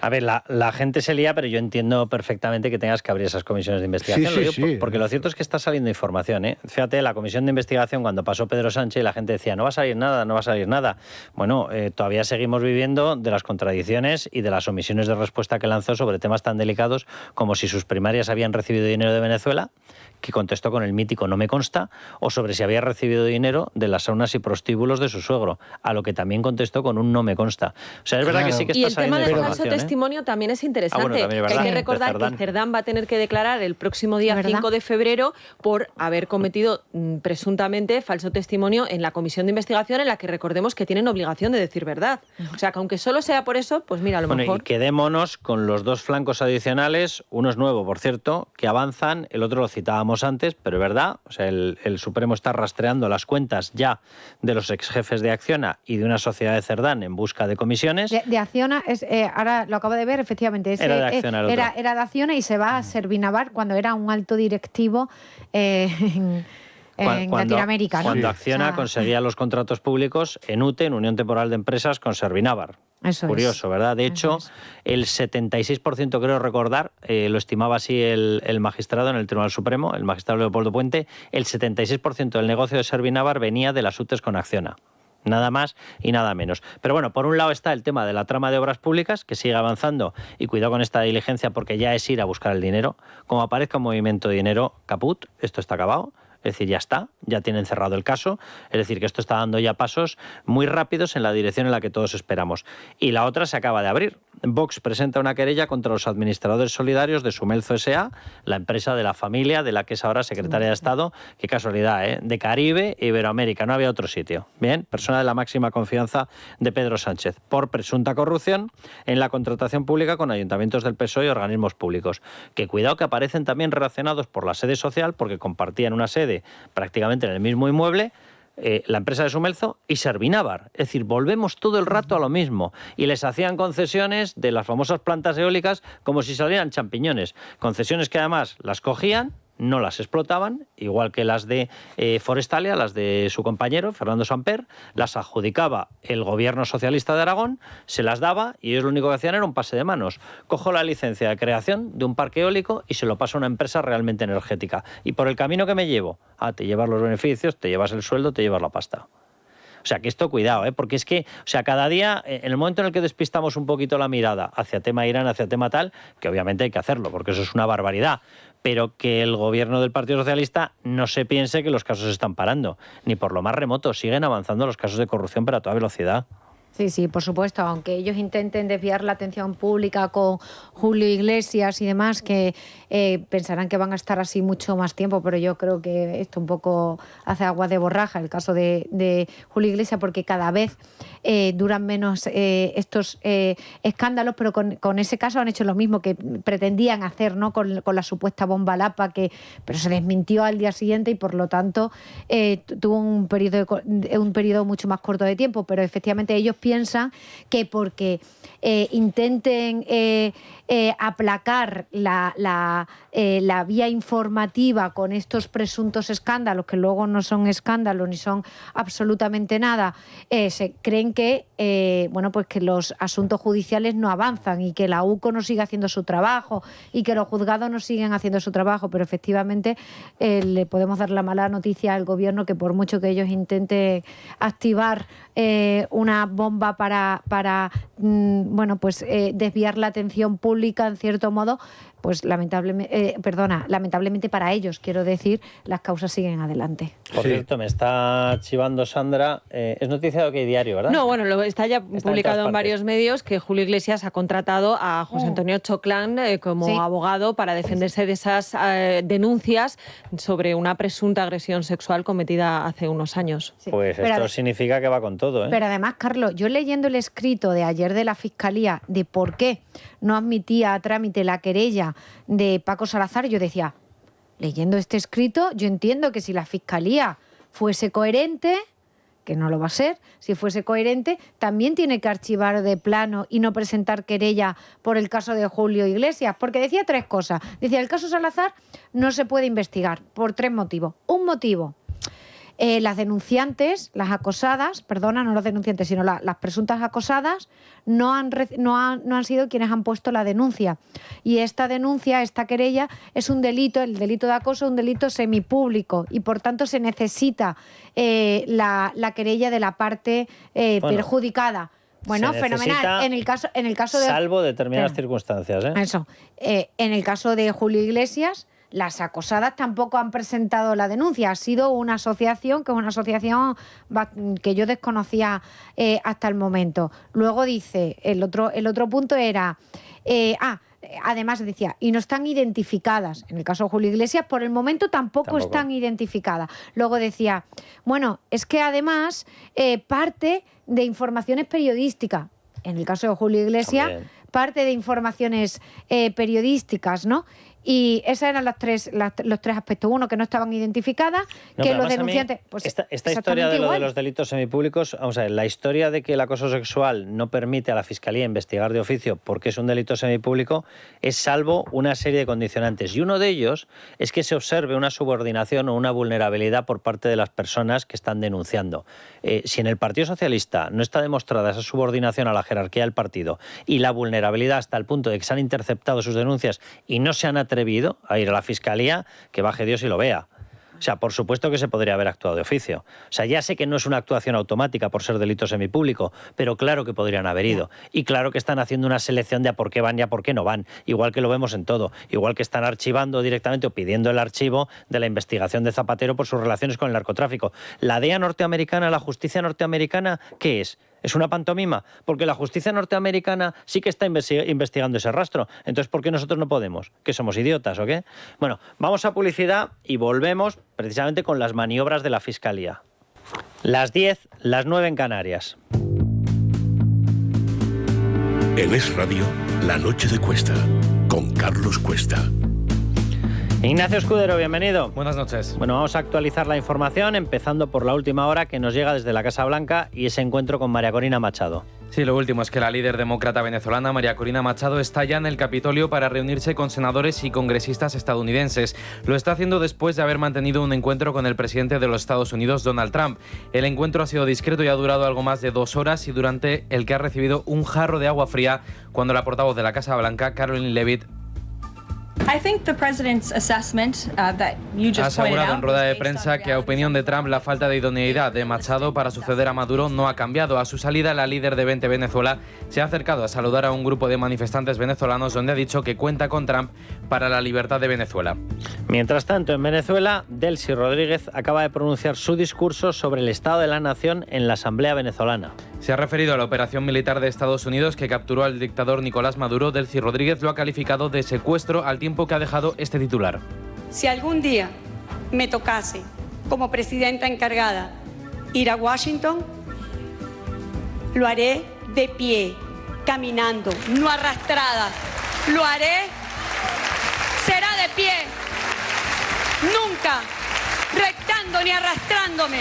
S3: A ver, la gente se lía, pero yo entiendo perfectamente que tengas que abrir esas comisiones de investigación.
S5: Sí.
S3: Porque lo cierto es que está saliendo información, ¿eh? Fíjate, la comisión de investigación, cuando pasó Pedro Sánchez, la gente decía, no va a salir nada. Bueno, todavía seguimos viviendo de las contradicciones y de las omisiones de respuesta que lanzó sobre temas tan delicados como si sus primarias habían recibido dinero de Venezuela, que contestó con el mítico no me consta, o sobre si había recibido dinero de las saunas y prostíbulos de su suegro, a lo que también contestó con un no me consta. O sea, es verdad que sí que está saliendo información.
S7: Y el tema del falso testimonio también es interesante.
S3: También es
S7: hay que recordar que Cerdán va a tener que declarar el próximo día 5 de febrero por haber cometido presuntamente falso testimonio en la comisión de investigación, en la que recordemos que tienen obligación de decir verdad. O sea, que aunque solo sea por eso, pues mira, a lo mejor...
S3: Y quedémonos con los 2 flancos adicionales, uno es nuevo, por cierto, que avanzan, el otro lo citábamos antes, pero es verdad, o sea, el Supremo está rastreando las cuentas ya de los exjefes de Acciona y de una sociedad de Cerdán en busca de comisiones.
S4: De Acciona, ahora lo acabo de ver, efectivamente.
S3: Era de Acciona
S4: era de Acciona y se va a Servinavar cuando era un alto directivo en Latinoamérica, ¿no?
S3: Cuando Acciona conseguía los contratos públicos en UTE, en Unión Temporal de Empresas, con Servinavar.
S4: Eso
S3: curioso, ¿verdad? De hecho, el 76%, creo recordar, lo estimaba así el magistrado en el Tribunal Supremo, el magistrado Leopoldo Puente, el 76% del negocio de Servinavar venía de las UTEs con Acciona. Nada más y nada menos. Pero bueno, por un lado está el tema de la trama de obras públicas, que sigue avanzando, y cuidado con esta diligencia porque ya es ir a buscar el dinero. Como aparezca un movimiento de dinero, caput, esto está acabado. Es decir, ya está, ya tienen cerrado el caso. Es decir, que esto está dando ya pasos muy rápidos en la dirección en la que todos esperamos. Y la otra se acaba de abrir. Vox presenta una querella contra los administradores solidarios de Sumelzo S.A., la empresa de la familia de la que es ahora secretaria de Estado. Qué casualidad, ¿eh? De Caribe e Iberoamérica, no había otro sitio. Bien, persona de la máxima confianza de Pedro Sánchez, por presunta corrupción en la contratación pública con ayuntamientos del PSOE y organismos públicos. Que cuidado que aparecen también relacionados por la sede social, porque compartían una sede prácticamente en el mismo inmueble, la empresa de Sumelzo y Servinavar. Es decir, volvemos todo el rato a lo mismo. Y les hacían concesiones de las famosas plantas eólicas como si salieran champiñones. Concesiones que además las cogían, no las explotaban, igual que las de Forestalia, las de su compañero, Fernando Samper, las adjudicaba el gobierno socialista de Aragón, se las daba y ellos lo único que hacían era un pase de manos. Cojo la licencia de creación de un parque eólico y se lo paso a una empresa realmente energética. Y por el camino que me llevo, te llevas los beneficios, te llevas el sueldo, te llevas la pasta. O sea, que esto cuidado, porque es que, o sea, cada día, en el momento en el que despistamos un poquito la mirada hacia tema Irán, hacia tema tal, que obviamente hay que hacerlo, porque eso es una barbaridad, pero que el gobierno del Partido Socialista no se piense que los casos están parando, ni por lo más remoto, siguen avanzando los casos de corrupción pero a toda velocidad.
S4: Sí, sí, por supuesto, aunque ellos intenten desviar la atención pública con Julio Iglesias y demás, que pensarán que van a estar así mucho más tiempo, pero yo creo que esto un poco hace agua de borraja, el caso de Julio Iglesias, porque cada vez duran menos estos escándalos, pero con ese caso han hecho lo mismo que pretendían hacer, ¿no? Con la supuesta bomba Lapa, pero se les mintió al día siguiente y por lo tanto tuvo un periodo mucho más corto de tiempo, pero efectivamente ellos piensan que porque intenten aplacar la vía informativa con estos presuntos escándalos, que luego no son escándalos ni son absolutamente nada, se creen que pues que los asuntos judiciales no avanzan y que la UCO no sigue haciendo su trabajo y que los juzgados no siguen haciendo su trabajo, pero efectivamente le podemos dar la mala noticia al gobierno que por mucho que ellos intenten activar una bomba para desviar la atención pública en cierto modo, pues lamentablemente para ellos, quiero decir, las causas siguen adelante.
S3: Por cierto, me está chivando Sandra, es noticia de OK Diario, ¿verdad?
S7: No, bueno, está ya publicado en varios medios que Julio Iglesias ha contratado a José Antonio Choclán como abogado para defenderse de esas denuncias sobre una presunta agresión sexual cometida hace unos años.
S3: Sí. Pues esto significa que va con todo, ¿eh?
S4: Pero además, Carlos, yo leyendo el escrito de ayer de la Fiscalía de por qué no admitía a trámite la querella de Paco Salazar, yo decía, leyendo este escrito, yo entiendo que si la Fiscalía fuese coherente, que no lo va a ser, si fuese coherente, también tiene que archivar de plano y no presentar querella por el caso de Julio Iglesias, porque decía tres cosas. Decía, el caso Salazar no se puede investigar por tres motivos. Un motivo, las denunciantes, las acosadas, no los denunciantes, sino las presuntas acosadas, no han sido quienes han puesto la denuncia. Y esta denuncia, esta querella, es un delito, el delito de acoso, un delito semipúblico y por tanto se necesita la querella de la parte perjudicada. Bueno, fenomenal. En el caso de...
S3: Salvo determinadas circunstancias, ¿eh?
S4: Eso. En el caso de Julio Iglesias, las acosadas tampoco han presentado la denuncia. Ha sido una asociación, que es una asociación que yo desconocía hasta el momento. Luego dice, el otro punto era... además decía, y no están identificadas. En el caso de Julio Iglesias, por el momento tampoco están identificadas. Luego decía, bueno, es que además parte de informaciones periodísticas. En el caso de Julio Iglesias, parte de informaciones periodísticas, ¿no? Y esos eran los tres aspectos. Uno, que no estaban identificadas, que los denunciantes... Pues,
S3: esta historia de lo de los delitos semipúblicos, vamos a ver, la historia de que el acoso sexual no permite a la Fiscalía investigar de oficio porque es un delito semipúblico es salvo una serie de condicionantes. Y uno de ellos es que se observe una subordinación o una vulnerabilidad por parte de las personas que están denunciando. Si en el Partido Socialista no está demostrada esa subordinación a la jerarquía del partido y la vulnerabilidad hasta el punto de que se han interceptado sus denuncias y no se han atrevido a ir a la Fiscalía, que baje Dios y lo vea. O sea, por supuesto que se podría haber actuado de oficio. O sea, ya sé que no es una actuación automática por ser delito semipúblico, pero claro que podrían haber ido. Y claro que están haciendo una selección de a por qué van y a por qué no van. Igual que lo vemos en todo. Igual que están archivando directamente o pidiendo el archivo de la investigación de Zapatero por sus relaciones con el narcotráfico. La DEA norteamericana, la justicia norteamericana, ¿qué es? ¿Es una pantomima? Porque la justicia norteamericana sí que está investigando ese rastro. Entonces, ¿por qué nosotros no podemos? ¿Que somos idiotas o qué? Bueno, vamos a publicidad y volvemos precisamente con las maniobras de la Fiscalía. Las 10, las 9 en Canarias.
S1: En Es Radio, La Noche de Cuesta, con Carlos Cuesta.
S3: Ignacio Escudero, bienvenido.
S17: Buenas noches.
S3: Bueno, vamos a actualizar la información, empezando por la última hora que nos llega desde la Casa Blanca y ese encuentro con María Corina Machado.
S17: Sí, lo último es que la líder demócrata venezolana, María Corina Machado, está ya en el Capitolio para reunirse con senadores y congresistas estadounidenses. Lo está haciendo después de haber mantenido un encuentro con el presidente de los Estados Unidos, Donald Trump. El encuentro ha sido discreto y ha durado algo más de 2 horas y durante el que ha recibido un jarro de agua fría cuando la portavoz de la Casa Blanca, Caroline Leavitt, ha asegurado en rueda de prensa que a opinión de Trump la falta de idoneidad de Machado para suceder a Maduro no ha cambiado. A su salida, la líder de 20 Venezuela se ha acercado a saludar a un grupo de manifestantes venezolanos donde ha dicho que cuenta con Trump para la libertad de Venezuela.
S3: Mientras tanto, en Venezuela, Delcy Rodríguez acaba de pronunciar su discurso sobre el estado de la nación en la Asamblea venezolana.
S17: Se ha referido a la operación militar de Estados Unidos que capturó al dictador Nicolás Maduro. Delcy Rodríguez lo ha calificado de secuestro, al tiempo que ha dejado este titular.
S18: Si algún día me tocase, como presidenta encargada, ir a Washington, lo haré de pie, caminando, no arrastrada. Lo haré, será de pie, nunca reptando ni arrastrándome.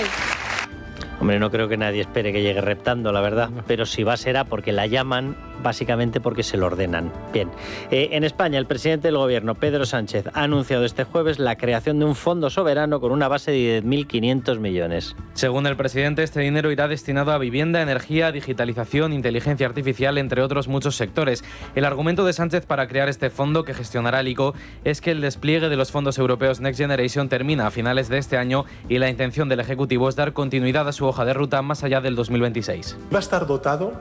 S3: Hombre, no creo que nadie espere que llegue reptando, la verdad, pero si va será porque la llaman, básicamente porque se lo ordenan. Bien, en España el presidente del Gobierno, Pedro Sánchez, ha anunciado este jueves la creación de un fondo soberano con una base de 10.500 millones.
S17: Según el presidente, este dinero irá destinado a vivienda, energía, digitalización, inteligencia artificial, entre otros muchos sectores. El argumento de Sánchez para crear este fondo, que gestionará el ICO, es que el despliegue de los fondos europeos Next Generation termina a finales de este año y la intención del Ejecutivo es dar continuidad a su hoja de ruta más allá del 2026.
S19: Va a estar dotado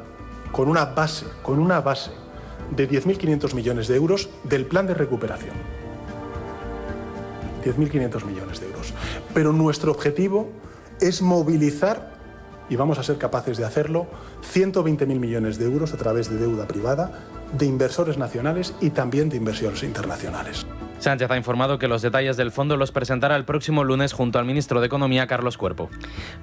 S19: con una base de 10.500 millones de euros del plan de recuperación. 10.500 millones de euros. Pero nuestro objetivo es movilizar, y vamos a ser capaces de hacerlo, 120.000 millones de euros a través de deuda privada, de inversores nacionales y también de inversores internacionales.
S17: Sánchez ha informado que los detalles del fondo los presentará el próximo lunes junto al ministro de Economía, Carlos Cuerpo.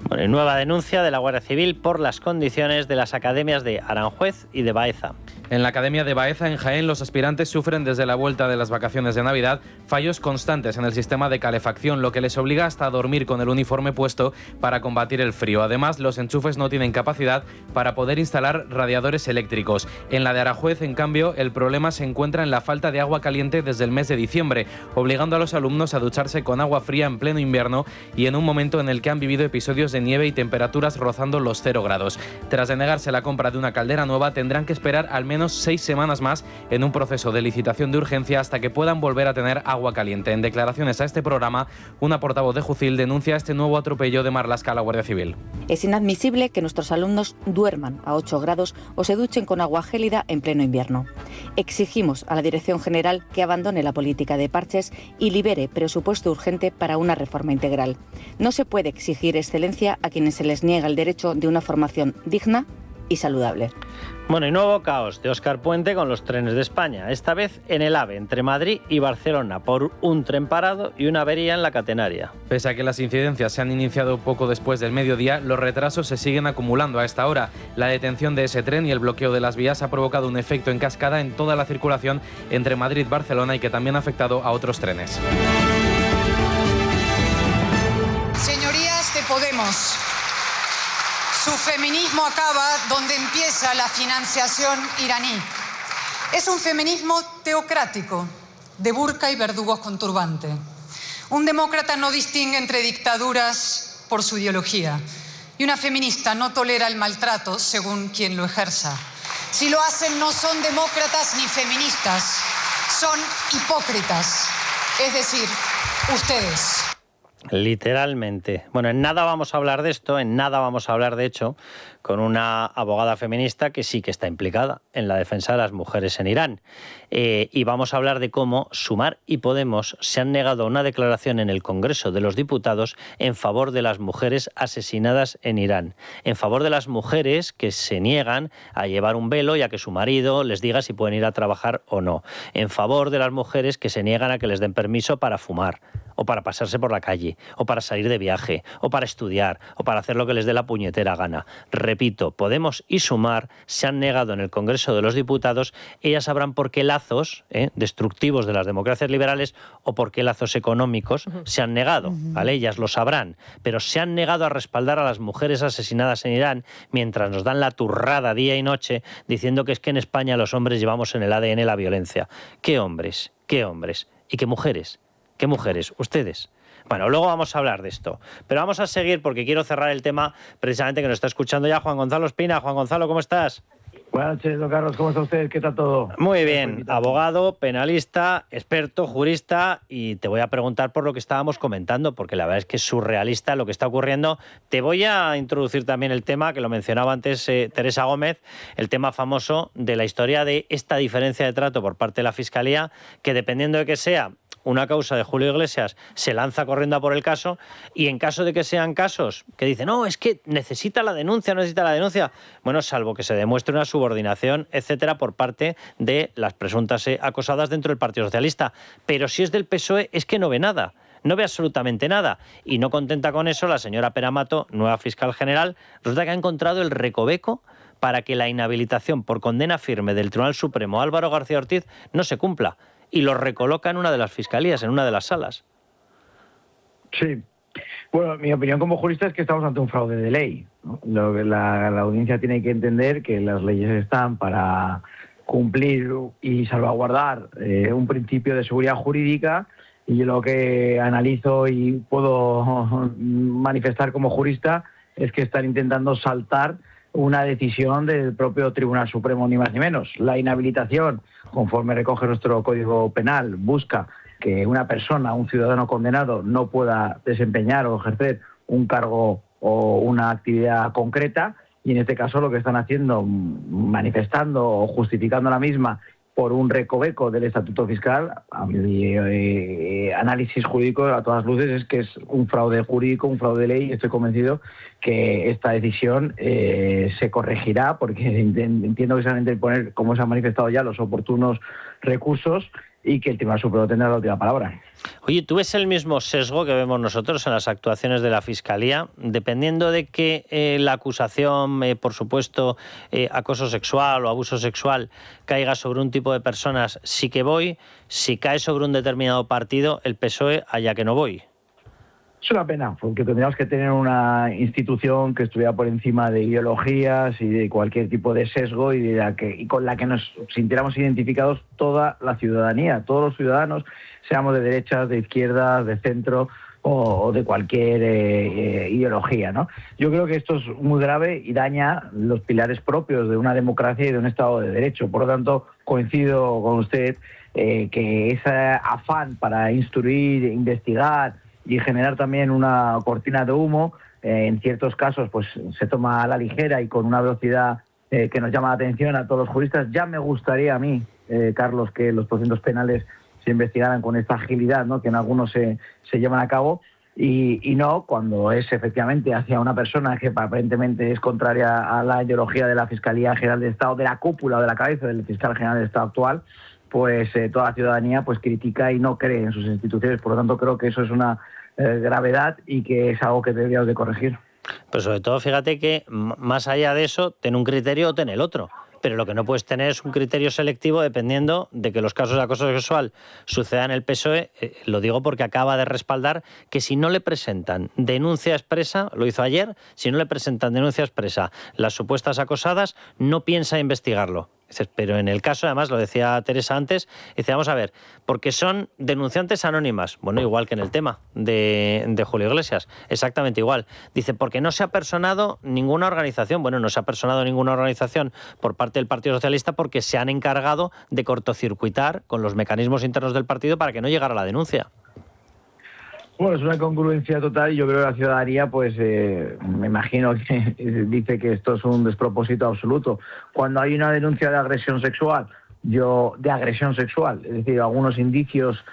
S3: Bueno, nueva denuncia de la Guardia Civil por las condiciones de las academias de Aranjuez y de Baeza.
S17: En la Academia de Baeza, en Jaén, los aspirantes sufren desde la vuelta de las vacaciones de Navidad fallos constantes en el sistema de calefacción, lo que les obliga hasta a dormir con el uniforme puesto para combatir el frío. Además, los enchufes no tienen capacidad para poder instalar radiadores eléctricos. En la de Aranjuez, en cambio, el problema se encuentra en la falta de agua caliente desde el mes de diciembre, obligando a los alumnos a ducharse con agua fría en pleno invierno y en un momento en el que han vivido episodios de nieve y temperaturas rozando los 0 grados. Tras denegarse la compra de una caldera nueva, tendrán que esperar al menos 6 semanas más en un proceso de licitación de urgencia hasta que puedan volver a tener agua caliente. En declaraciones a este programa, una portavoz de Jucil denuncia este nuevo atropello de Marlaska a la Guardia Civil.
S20: Es inadmisible que nuestros alumnos duerman a 8 grados o se duchen con agua gélida en pleno invierno. Exigimos a la Dirección General que abandone la política de parches y libere presupuesto urgente para una reforma integral. No se puede exigir excelencia a quienes se les niega el derecho de una formación digna y saludable.
S3: Bueno, y nuevo caos de Óscar Puente con los trenes de España, esta vez en el AVE entre Madrid y Barcelona por un tren parado y una avería en la catenaria.
S17: Pese a que las incidencias se han iniciado poco después del mediodía, los retrasos se siguen acumulando a esta hora. La detención de ese tren y el bloqueo de las vías ha provocado un efecto en cascada en toda la circulación entre Madrid y Barcelona y que también ha afectado a otros trenes.
S13: Señorías de Podemos, su feminismo acaba donde empieza la financiación iraní. Es un feminismo teocrático, de burka y verdugos con turbante. Un demócrata no distingue entre dictaduras por su ideología. Y una feminista no tolera el maltrato según quien lo ejerza. Si lo hacen no son demócratas ni feministas, son hipócritas. Es decir, ustedes.
S3: Literalmente. Bueno, en nada vamos a hablar de esto, en nada vamos a hablar, de hecho, con una abogada feminista que sí que está implicada en la defensa de las mujeres en Irán. Y vamos a hablar de cómo Sumar y Podemos se han negado a una declaración en el Congreso de los Diputados en favor de las mujeres asesinadas en Irán. En favor de las mujeres que se niegan a llevar un velo y a que su marido les diga si pueden ir a trabajar o no. En favor de las mujeres que se niegan a que les den permiso para fumar, o para pasarse por la calle, o para salir de viaje, o para estudiar, o para hacer lo que les dé la puñetera gana. Repito, Podemos y Sumar se han negado en el Congreso de los Diputados. Ellas sabrán por qué lazos destructivos de las democracias liberales o por qué lazos económicos se han negado, ¿vale? Ellas lo sabrán, pero se han negado a respaldar a las mujeres asesinadas en Irán mientras nos dan la turrada día y noche diciendo que es que en España los hombres llevamos en el ADN la violencia. ¿Qué hombres? ¿Qué hombres? ¿Y qué mujeres? ¿Qué mujeres? Ustedes. Bueno, luego vamos a hablar de esto. Pero vamos a seguir porque quiero cerrar el tema precisamente que nos está escuchando ya Juan Gonzalo Espina. Juan Gonzalo, ¿cómo estás?
S21: Buenas noches, don Carlos. ¿Cómo está usted? ¿Qué tal todo?
S3: Muy bien. Abogado, penalista, experto, jurista. Y te voy a preguntar por lo que estábamos comentando, porque la verdad es que es surrealista lo que está ocurriendo. Te voy a introducir también el tema, que lo mencionaba antes Teresa Gómez, el tema famoso de la historia de esta diferencia de trato por parte de la Fiscalía, que dependiendo de que sea una causa de Julio Iglesias, se lanza corriendo a por el caso, y en caso de que sean casos que dicen, no, es que necesita la denuncia, bueno, salvo que se demuestre una subordinación, etcétera, por parte de las presuntas acosadas dentro del Partido Socialista. Pero si es del PSOE, es que no ve nada. No ve absolutamente nada. Y no contenta con eso, la señora Pera Mato, nueva fiscal general, resulta que ha encontrado el recoveco para que la inhabilitación por condena firme del Tribunal Supremo Álvaro García Ortiz no se cumpla. Y lo recoloca en una de las fiscalías, en una de las salas.
S21: Sí. Bueno, mi opinión como jurista es que estamos ante un fraude de ley, ¿no? La audiencia tiene que entender que las leyes están para cumplir y salvaguardar un principio de seguridad jurídica. Y yo lo que analizo y puedo manifestar como jurista es que están intentando saltar una decisión del propio Tribunal Supremo, ni más ni menos. La inhabilitación, conforme recoge nuestro Código Penal, busca que una persona, un ciudadano condenado, no pueda desempeñar o ejercer un cargo o una actividad concreta, y en este caso lo que están haciendo, manifestando o justificando la misma por un recoveco del Estatuto Fiscal, a mi análisis jurídico a todas luces es que es un fraude jurídico, un fraude de ley, y estoy convencido que esta decisión se corregirá, porque entiendo que se van a interponer, como se han manifestado ya, los oportunos recursos, y que el Tribunal Supremo tendrá la última palabra.
S3: Oye, ¿tú ves el mismo sesgo que vemos nosotros en las actuaciones de la Fiscalía? Dependiendo de que la acusación, por supuesto, acoso sexual o abuso sexual, caiga sobre un tipo de personas, sí que voy. Si cae sobre un determinado partido, el PSOE, allá que no voy.
S21: Es una pena, porque tendríamos que tener una institución que estuviera por encima de ideologías y de cualquier tipo de sesgo, y con la que nos sintiéramos identificados toda la ciudadanía, todos los ciudadanos, seamos de derechas, de izquierdas, de centro o de cualquier ideología, ¿no? Yo creo que esto es muy grave y daña los pilares propios de una democracia y de un Estado de Derecho. Por lo tanto, coincido con usted que ese afán para instruir, investigar y generar también una cortina de humo, en ciertos casos pues se toma a la ligera y con una velocidad que nos llama la atención a todos los juristas. Ya me gustaría a mí, Carlos, que los procedimientos penales se investigaran con esta agilidad, ¿no?, que en algunos se llevan a cabo, y no cuando es efectivamente hacia una persona que aparentemente es contraria a la ideología de la Fiscalía General del Estado, de la cúpula o de la cabeza del Fiscal General del Estado actual, pues toda la ciudadanía pues critica y no cree en sus instituciones. Por lo tanto, creo que eso es una gravedad y que es algo que deberíamos de corregir.
S3: Pero sobre todo, fíjate que más allá de eso, ten un criterio o ten el otro. Pero lo que no puedes tener es un criterio selectivo dependiendo de que los casos de acoso sexual sucedan en el PSOE. Lo digo porque acaba de respaldar que si no le presentan denuncia expresa, lo hizo ayer, si no le presentan denuncia expresa las supuestas acosadas, no piensa investigarlo. Pero en el caso, además, lo decía Teresa antes, dice, vamos a ver, porque son denunciantes anónimas. Bueno, igual que en el tema de Julio Iglesias, exactamente igual. Dice, porque no se ha personado ninguna organización. Bueno, no se ha personado ninguna organización por parte del Partido Socialista porque se han encargado de cortocircuitar con los mecanismos internos del partido para que no llegara la denuncia.
S21: Bueno, es una incongruencia total, y yo creo que la ciudadanía, pues me imagino que dice que esto es un despropósito absoluto. Cuando hay una denuncia de agresión sexual, es decir, algunos indicios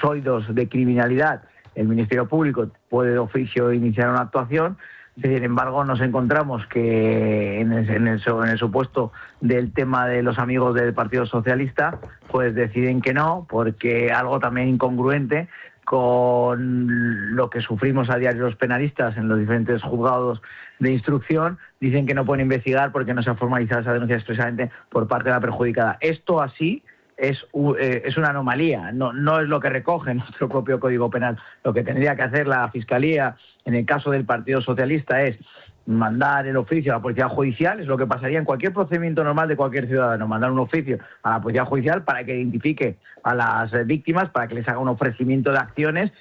S21: sólidos de criminalidad, el Ministerio Público puede de oficio iniciar una actuación. Sin embargo, nos encontramos que en el supuesto del tema de los amigos del Partido Socialista, pues deciden que no, porque algo también incongruente con lo que sufrimos a diario los penalistas en los diferentes juzgados de instrucción, dicen que no pueden investigar porque no se ha formalizado esa denuncia expresamente por parte de la perjudicada. Esto así es una anomalía, no es lo que recoge nuestro propio Código Penal. Lo que tendría que hacer la Fiscalía en el caso del Partido Socialista es mandar el oficio a la Policía Judicial, es lo que pasaría en cualquier procedimiento normal de cualquier ciudadano, mandar un oficio a la Policía Judicial para que identifique a las víctimas, para que les haga un ofrecimiento de acciones.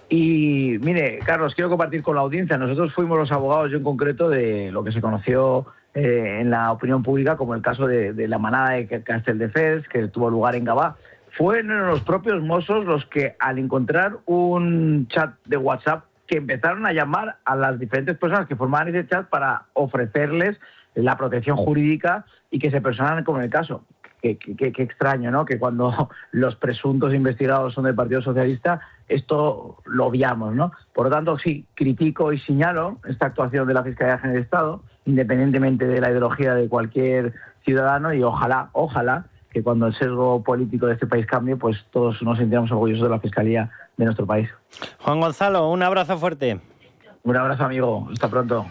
S21: Y mire, Carlos, quiero compartir con la audiencia, nosotros fuimos los abogados, yo en concreto, de lo que se conoció en la opinión pública como el caso de la manada de Castelldefels, que tuvo lugar en Gavà. Fueron los propios Mossos los que, al encontrar un chat de WhatsApp, que empezaron a llamar a las diferentes personas que formaban ese chat para ofrecerles la protección jurídica y que se personaran con el caso. qué extraño, ¿no? Que cuando los presuntos investigados son del Partido Socialista, esto lo obviamos, ¿no? Por lo tanto, sí, critico y señalo esta actuación de la Fiscalía General del Estado, independientemente de la ideología de cualquier ciudadano, y ojalá que cuando el sesgo político de este país cambie, pues todos nos sintamos orgullosos de la Fiscalía de nuestro país.
S3: Juan Gonzalo, un abrazo fuerte.
S21: Un abrazo, amigo. Hasta pronto.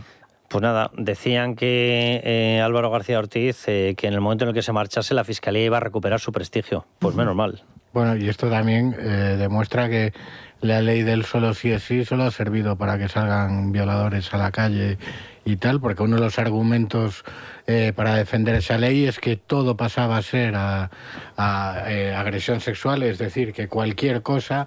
S3: Pues nada, decían que Álvaro García Ortiz, que en el momento en el que se marchase la Fiscalía iba a recuperar su prestigio. Pues menos mal.
S5: Bueno, y esto también demuestra que la ley del solo sí es sí solo ha servido para que salgan violadores a la calle y tal, porque uno de los argumentos para defender esa ley es que todo pasaba a ser a agresión sexual, es decir, que cualquier cosa,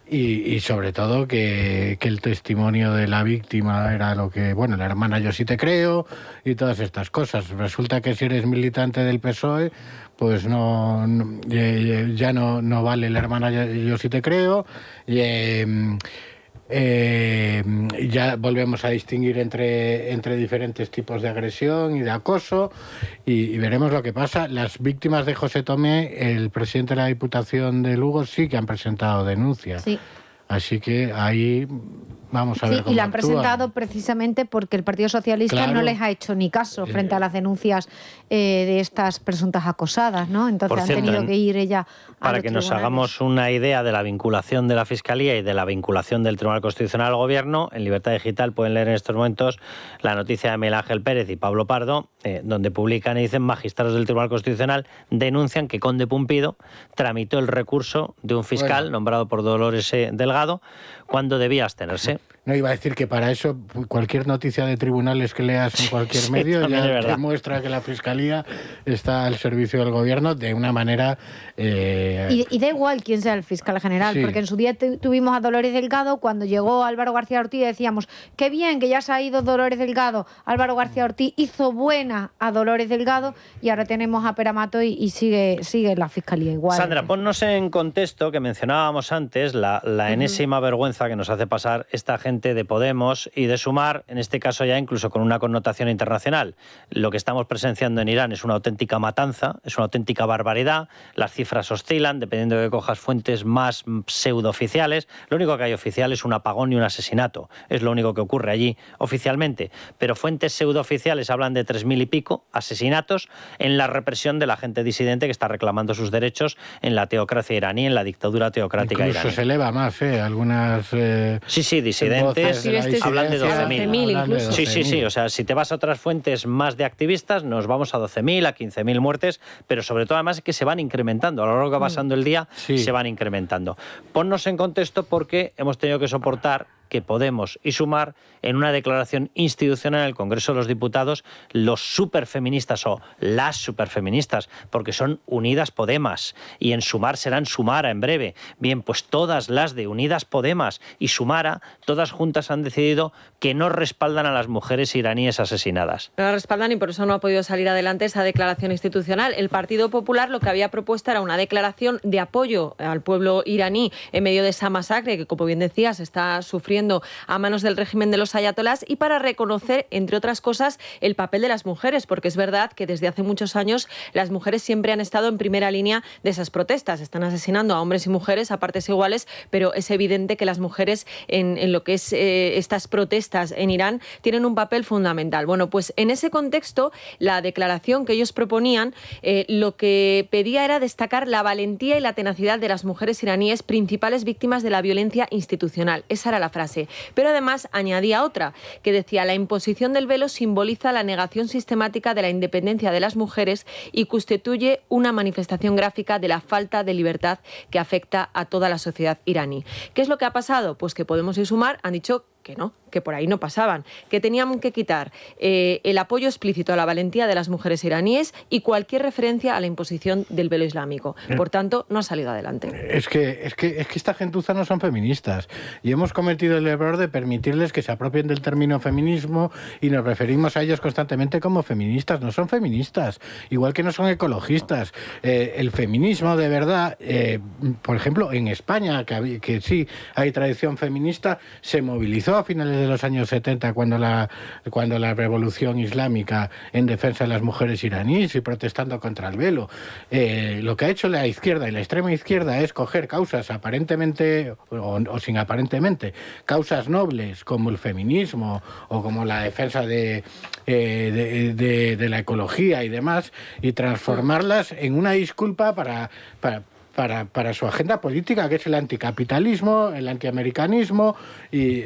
S5: y sobre todo que el testimonio de la víctima era lo que, bueno, la hermana yo sí te creo y todas estas cosas. Resulta que si eres militante del PSOE, pues ya no vale la hermana yo sí te creo. Ya volvemos a distinguir entre diferentes tipos de agresión y de acoso, y veremos lo que pasa. Las víctimas de José Tomé, el presidente de la Diputación de Lugo, sí que han presentado denuncias. Sí. Así que ahí vamos a ver cómo
S4: y la han
S5: actúan.
S4: presentado precisamente porque el Partido Socialista no les ha hecho ni caso frente a las denuncias de estas presuntas acosadas, ¿no? Entonces han tenido que ir ella a
S3: para que nos hagamos una idea de la vinculación de la Fiscalía y de la vinculación del Tribunal Constitucional al Gobierno, en Libertad Digital pueden leer en estos momentos la noticia de Miguel Ángel Pérez y Pablo Pardo, donde publican y dicen: magistrados del Tribunal Constitucional denuncian que Conde Pumpido tramitó el recurso de un fiscal nombrado por Dolores Delgado cuando debía abstenerse.
S5: No, iba a decir que para eso cualquier noticia de tribunales que leas en cualquier medio ya demuestra que la Fiscalía está al servicio del Gobierno de una manera...
S4: Y da igual quién sea el fiscal general, porque en su día tuvimos a Dolores Delgado, cuando llegó Álvaro García Ortiz decíamos: qué bien que ya se ha ido Dolores Delgado. Álvaro García Ortiz hizo buena a Dolores Delgado y ahora tenemos a Pere Mato y sigue la Fiscalía igual.
S3: Sandra, ponnos en contexto, que mencionábamos antes, la enésima vergüenza que nos hace pasar esta gente de Podemos y de Sumar, en este caso ya incluso con una connotación internacional. Lo que estamos presenciando en Irán es una auténtica matanza, es una auténtica barbaridad. Las cifras oscilan, dependiendo de que cojas fuentes más pseudooficiales. Lo único que hay oficial es un apagón y un asesinato. Es lo único que ocurre allí oficialmente. Pero fuentes pseudooficiales hablan de 3.000 y pico asesinatos en la represión de la gente disidente que está reclamando sus derechos en la teocracia iraní, en la dictadura teocrática iraní.
S5: Incluso se eleva más, algunas...
S3: Sí, disidentes hablan de 12.000 incluso. Sí, o sea, si te vas a otras fuentes más de activistas, nos vamos a 12.000, a 15.000 muertes, pero sobre todo además es que se van incrementando, a lo largo que va pasando el día se van incrementando. Ponnos en contexto porque hemos tenido que soportar que Podemos y Sumar, en una declaración institucional en el Congreso de los Diputados, los superfeministas o las superfeministas, porque son Unidas Podemas y en Sumar serán Sumara en breve. Bien, pues todas las de Unidas Podemas y Sumara, todas juntas han decidido que no respaldan a las mujeres iraníes asesinadas.
S7: No la respaldan y por eso no ha podido salir adelante esa declaración institucional. El Partido Popular lo que había propuesto era una declaración de apoyo al pueblo iraní en medio de esa masacre que, como bien decías, está sufriendo a manos del régimen de los ayatolás, y para reconocer, entre otras cosas, el papel de las mujeres, porque es verdad que desde hace muchos años las mujeres siempre han estado en primera línea de esas protestas. Están asesinando a hombres y mujeres a partes iguales, pero es evidente que las mujeres en lo que es estas protestas en Irán tienen un papel fundamental. Bueno, pues en ese contexto, la declaración que ellos proponían lo que pedía era destacar la valentía y la tenacidad de las mujeres iraníes, principales víctimas de la violencia institucional. Esa era la frase. Pero además añadía otra, que decía: la imposición del velo simboliza la negación sistemática de la independencia de las mujeres y constituye una manifestación gráfica de la falta de libertad que afecta a toda la sociedad iraní. ¿Qué es lo que ha pasado? Pues que Podemos y Sumar han dicho que no, que por ahí no pasaban, que tenían que quitar el apoyo explícito a la valentía de las mujeres iraníes y cualquier referencia a la imposición del velo islámico. Por tanto, no ha salido adelante.
S5: Es que esta gentuza no son feministas y hemos cometido el error de permitirles que se apropien del término feminismo y nos referimos a ellos constantemente como feministas. No son feministas, igual que no son ecologistas. El feminismo de verdad, por ejemplo, en España, que sí hay tradición feminista, se movilizó pasó a finales de los años 70 cuando la revolución islámica en defensa de las mujeres iraníes y protestando contra el velo. Lo que ha hecho la izquierda y la extrema izquierda es coger causas aparentemente o sin aparentemente, causas nobles como el feminismo o como la defensa de la ecología y demás, y transformarlas en una disculpa para su agenda política, que es el anticapitalismo, el antiamericanismo, y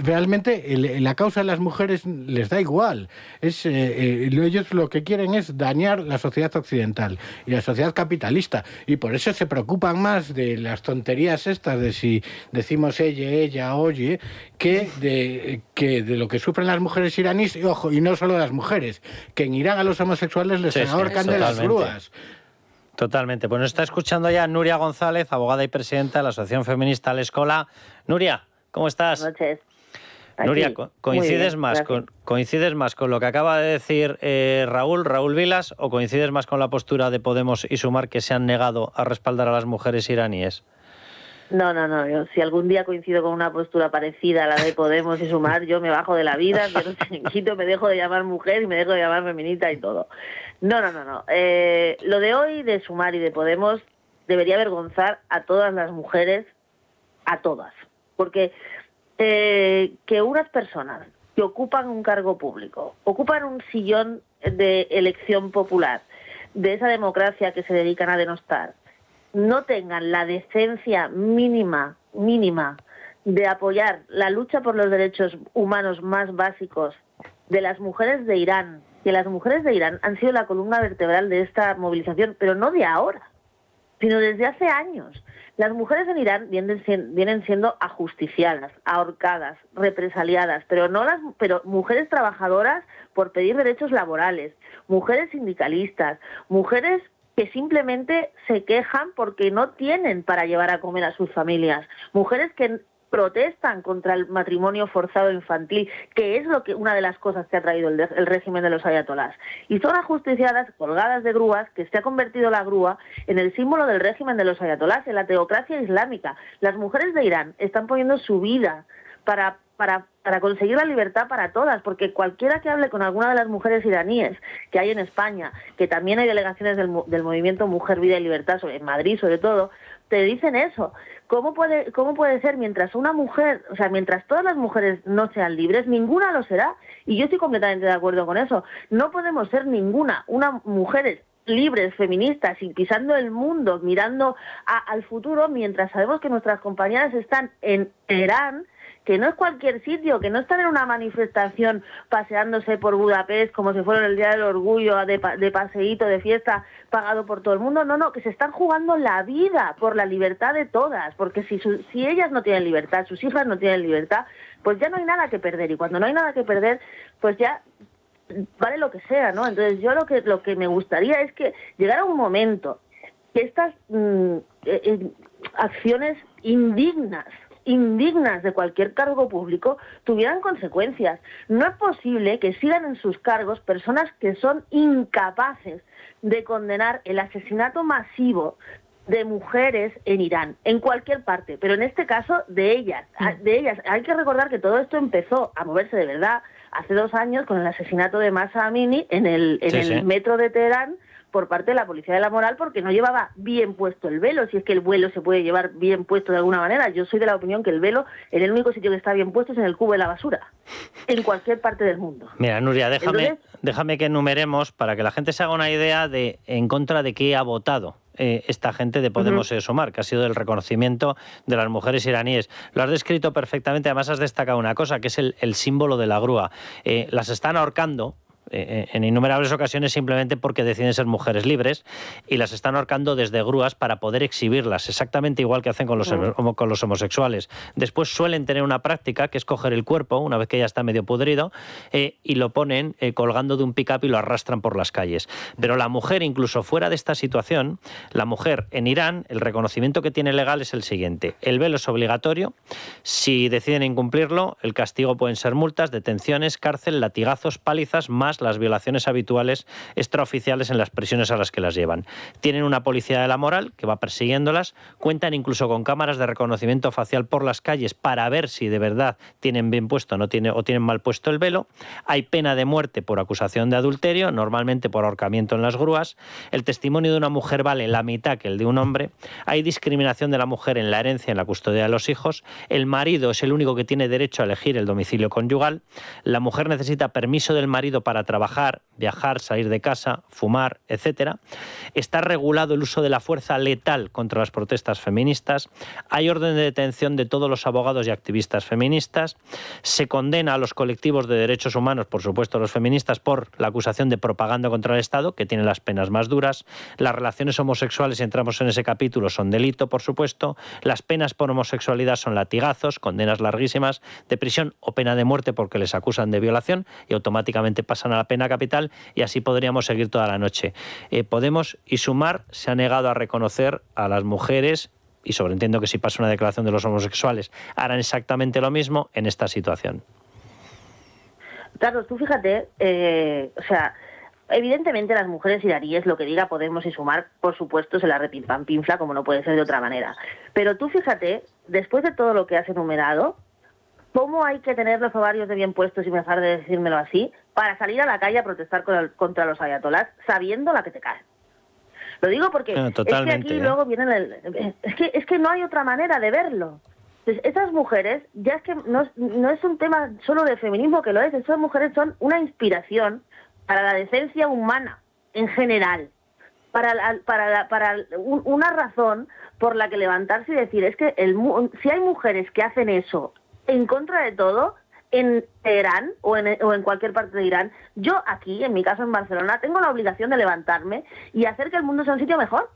S5: realmente la causa de las mujeres les da igual. Ellos lo que quieren es dañar la sociedad occidental y la sociedad capitalista, y por eso se preocupan más de las tonterías estas de si decimos ella, oye, que de lo que sufren las mujeres iraníes, y ojo, y no solo las mujeres, que en Irán a los homosexuales les ahorcan de las grúas.
S3: Totalmente. Pues nos está escuchando ya Nuria González, abogada y presidenta de la Asociación Feminista L'Escola. Nuria, ¿cómo estás?
S2: Buenas noches.
S3: Nuria, ¿coincides más con lo que acaba de decir Raúl Vilas, o coincides más con la postura de Podemos y Sumar, que se han negado a respaldar a las mujeres iraníes?
S2: No. Yo, si algún día coincido con una postura parecida a la de Podemos y Sumar, yo me bajo de la vida, me dejo de llamar mujer y me dejo de llamar feminista y todo. No. Lo de hoy de Sumar y de Podemos debería avergonzar a todas las mujeres, a todas. Porque que unas personas que ocupan un cargo público, ocupan un sillón de elección popular, de esa democracia que se dedican a denostar, no tengan la decencia mínima de apoyar la lucha por los derechos humanos más básicos de las mujeres de Irán, que las mujeres de Irán han sido la columna vertebral de esta movilización, pero no de ahora, sino desde hace años. Las mujeres en Irán vienen siendo ajusticiadas, ahorcadas, represaliadas, pero mujeres trabajadoras por pedir derechos laborales, mujeres sindicalistas, mujeres que simplemente se quejan porque no tienen para llevar a comer a sus familias, mujeres que protestan contra el matrimonio forzado infantil, que es una de las cosas que ha traído el régimen de los ayatolás. Y son ajusticiadas, colgadas de grúas, que se ha convertido la grúa en el símbolo del régimen de los ayatolás, en la teocracia islámica. Las mujeres de Irán están poniendo su vida para conseguir la libertad para todas, porque cualquiera que hable con alguna de las mujeres iraníes que hay en España, que también hay delegaciones del movimiento Mujer, Vida y Libertad, en Madrid sobre todo, te dicen eso. ¿Cómo puede ser mientras una mujer, mientras todas las mujeres no sean libres, ninguna lo será? Y yo estoy completamente de acuerdo con eso. No podemos ser mujeres libres, feministas y pisando el mundo, mirando al futuro, mientras sabemos que nuestras compañeras están en Teherán, que no es cualquier sitio, que no están en una manifestación paseándose por Budapest como si fuera el Día del Orgullo, de paseíto, de fiesta, pagado por todo el mundo. No, que se están jugando la vida por la libertad de todas, porque si ellas no tienen libertad, sus hijas no tienen libertad, pues ya no hay nada que perder, y cuando no hay nada que perder, pues ya vale lo que sea, ¿no? Entonces yo lo que me gustaría es que llegara un momento que estas acciones indignas de cualquier cargo público tuvieran consecuencias. No es posible que sigan en sus cargos personas que son incapaces de condenar el asesinato masivo de mujeres en Irán, en cualquier parte, pero en este caso de ellas. Hay que recordar que todo esto empezó a moverse de verdad hace 2 años con el asesinato de Mahsa Amini en el metro de Teherán, por parte de la policía de la moral, porque no llevaba bien puesto el velo, si es que el velo se puede llevar bien puesto de alguna manera. Yo soy de la opinión que el velo, en el único sitio que está bien puesto es en el cubo de la basura, en cualquier parte del mundo.
S3: Mira, Nuria, déjame que enumeremos para que la gente se haga una idea de en contra de qué ha votado esta gente de Podemos y Sumar, que ha sido el reconocimiento de las mujeres iraníes. Lo has descrito perfectamente, además has destacado una cosa, que es el símbolo de la grúa. Las están ahorcando en innumerables ocasiones simplemente porque deciden ser mujeres libres, y las están ahorcando desde grúas para poder exhibirlas, exactamente igual que hacen con los homosexuales. Después suelen tener una práctica que es coger el cuerpo, una vez que ya está medio pudrido, y lo ponen colgando de un pick-up y lo arrastran por las calles. Pero la mujer, incluso fuera de esta situación, la mujer en Irán, el reconocimiento que tiene legal es el siguiente: el velo es obligatorio, si deciden incumplirlo, el castigo pueden ser multas, detenciones, cárcel, latigazos, palizas, más las violaciones habituales extraoficiales en las prisiones a las que las llevan. Tienen una policía de la moral que va persiguiéndolas, cuentan incluso con cámaras de reconocimiento facial por las calles para ver si de verdad tienen bien puesto o tienen mal puesto el velo. Hay pena de muerte por acusación de adulterio, normalmente por ahorcamiento en las grúas. El testimonio de una mujer vale la mitad que el de un hombre. Hay discriminación de la mujer en la herencia, en la custodia de los hijos. El marido es el único que tiene derecho a elegir el domicilio conyugal. La mujer necesita permiso del marido para trabajar, viajar, salir de casa, fumar, etc. Está regulado el uso de la fuerza letal contra las protestas feministas. Hay orden de detención de todos los abogados y activistas feministas. Se condena a los colectivos de derechos humanos, por supuesto los feministas, por la acusación de propaganda contra el Estado, que tiene las penas más duras. Las relaciones homosexuales, si entramos en ese capítulo, son delito, por supuesto. Las penas por homosexualidad son latigazos, condenas larguísimas de prisión o pena de muerte porque les acusan de violación y automáticamente pasan a la pena capital, y así podríamos seguir toda la noche. Podemos y Sumar se ha negado a reconocer a las mujeres, y sobreentiendo que si pasa una declaración de los homosexuales harán exactamente lo mismo en esta situación.
S2: Carlos, tú fíjate, evidentemente las mujeres iraníes, lo que diga Podemos y Sumar, por supuesto se la repimpampinfla, como no puede ser de otra manera. Pero tú fíjate, después de todo lo que has enumerado, ¿cómo hay que tener los ovarios de bien puestos, y me dejar de decírmelo así, para salir a la calle a protestar contra los ayatolás sabiendo la que te cae? Lo digo porque es que aquí luego vienen es que no hay otra manera de verlo. Entonces, esas mujeres, ya es que no es un tema solo de feminismo que lo es, esas mujeres son una inspiración para la decencia humana en general, para una razón por la que levantarse y decir, es que si hay mujeres que hacen eso en contra de todo, en Teherán o en cualquier parte de Irán, yo aquí, en mi caso en Barcelona, tengo la obligación de levantarme y hacer que el mundo sea un sitio mejor,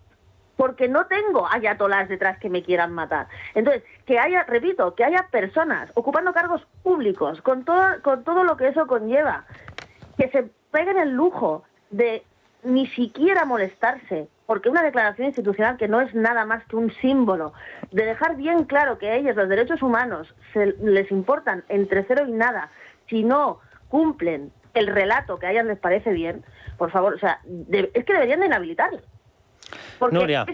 S2: porque no tengo ayatolás detrás que me quieran matar. Entonces, que haya personas ocupando cargos públicos, con todo lo que eso conlleva, que se peguen el lujo de ni siquiera molestarse, porque una declaración institucional que no es nada más que un símbolo, de dejar bien claro que a ellos los derechos humanos les importan entre cero y nada, si no cumplen el relato que a ellas les parece bien, por favor, es que deberían de inhabilitarlos. Porque
S3: Nuria,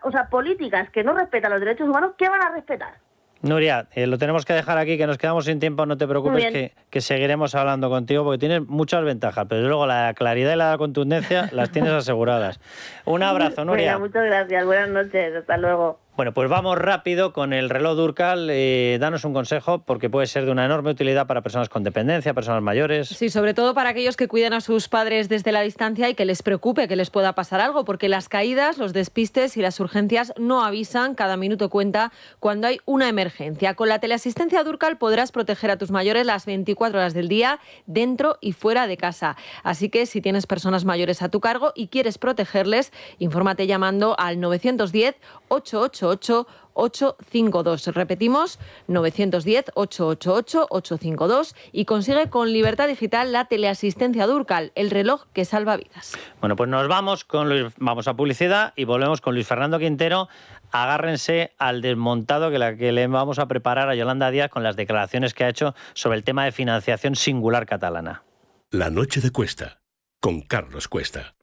S2: esas políticas que no respetan los derechos humanos, ¿qué van a respetar?
S3: Nuria, lo tenemos que dejar aquí, que nos quedamos sin tiempo, no te preocupes, que seguiremos hablando contigo porque tienes muchas ventajas, pero luego la claridad y la contundencia las tienes aseguradas. Un abrazo, Nuria.
S2: Venga, muchas gracias, buenas noches, hasta luego.
S3: Bueno, pues vamos rápido con el reloj Durkal. Danos un consejo, porque puede ser de una enorme utilidad para personas con dependencia, personas mayores.
S7: Sí, sobre todo para aquellos que cuidan a sus padres desde la distancia y que les preocupe que les pueda pasar algo, porque las caídas, los despistes y las urgencias no avisan, cada minuto cuenta cuando hay una emergencia. Con la teleasistencia Durkal podrás proteger a tus mayores las 24 horas del día, dentro y fuera de casa. Así que si tienes personas mayores a tu cargo y quieres protegerles, infórmate llamando al 910 888 852. Repetimos, 910-888-852 y consigue con Libertad Digital la teleasistencia Durkal, el reloj que salva vidas.
S3: Bueno, pues nos vamos a publicidad y volvemos con Luis Fernando Quintero. Agárrense al desmontado que le vamos a preparar a Yolanda Díaz con las declaraciones que ha hecho sobre el tema de financiación singular catalana.
S1: La noche de Cuesta, con Carlos Cuesta.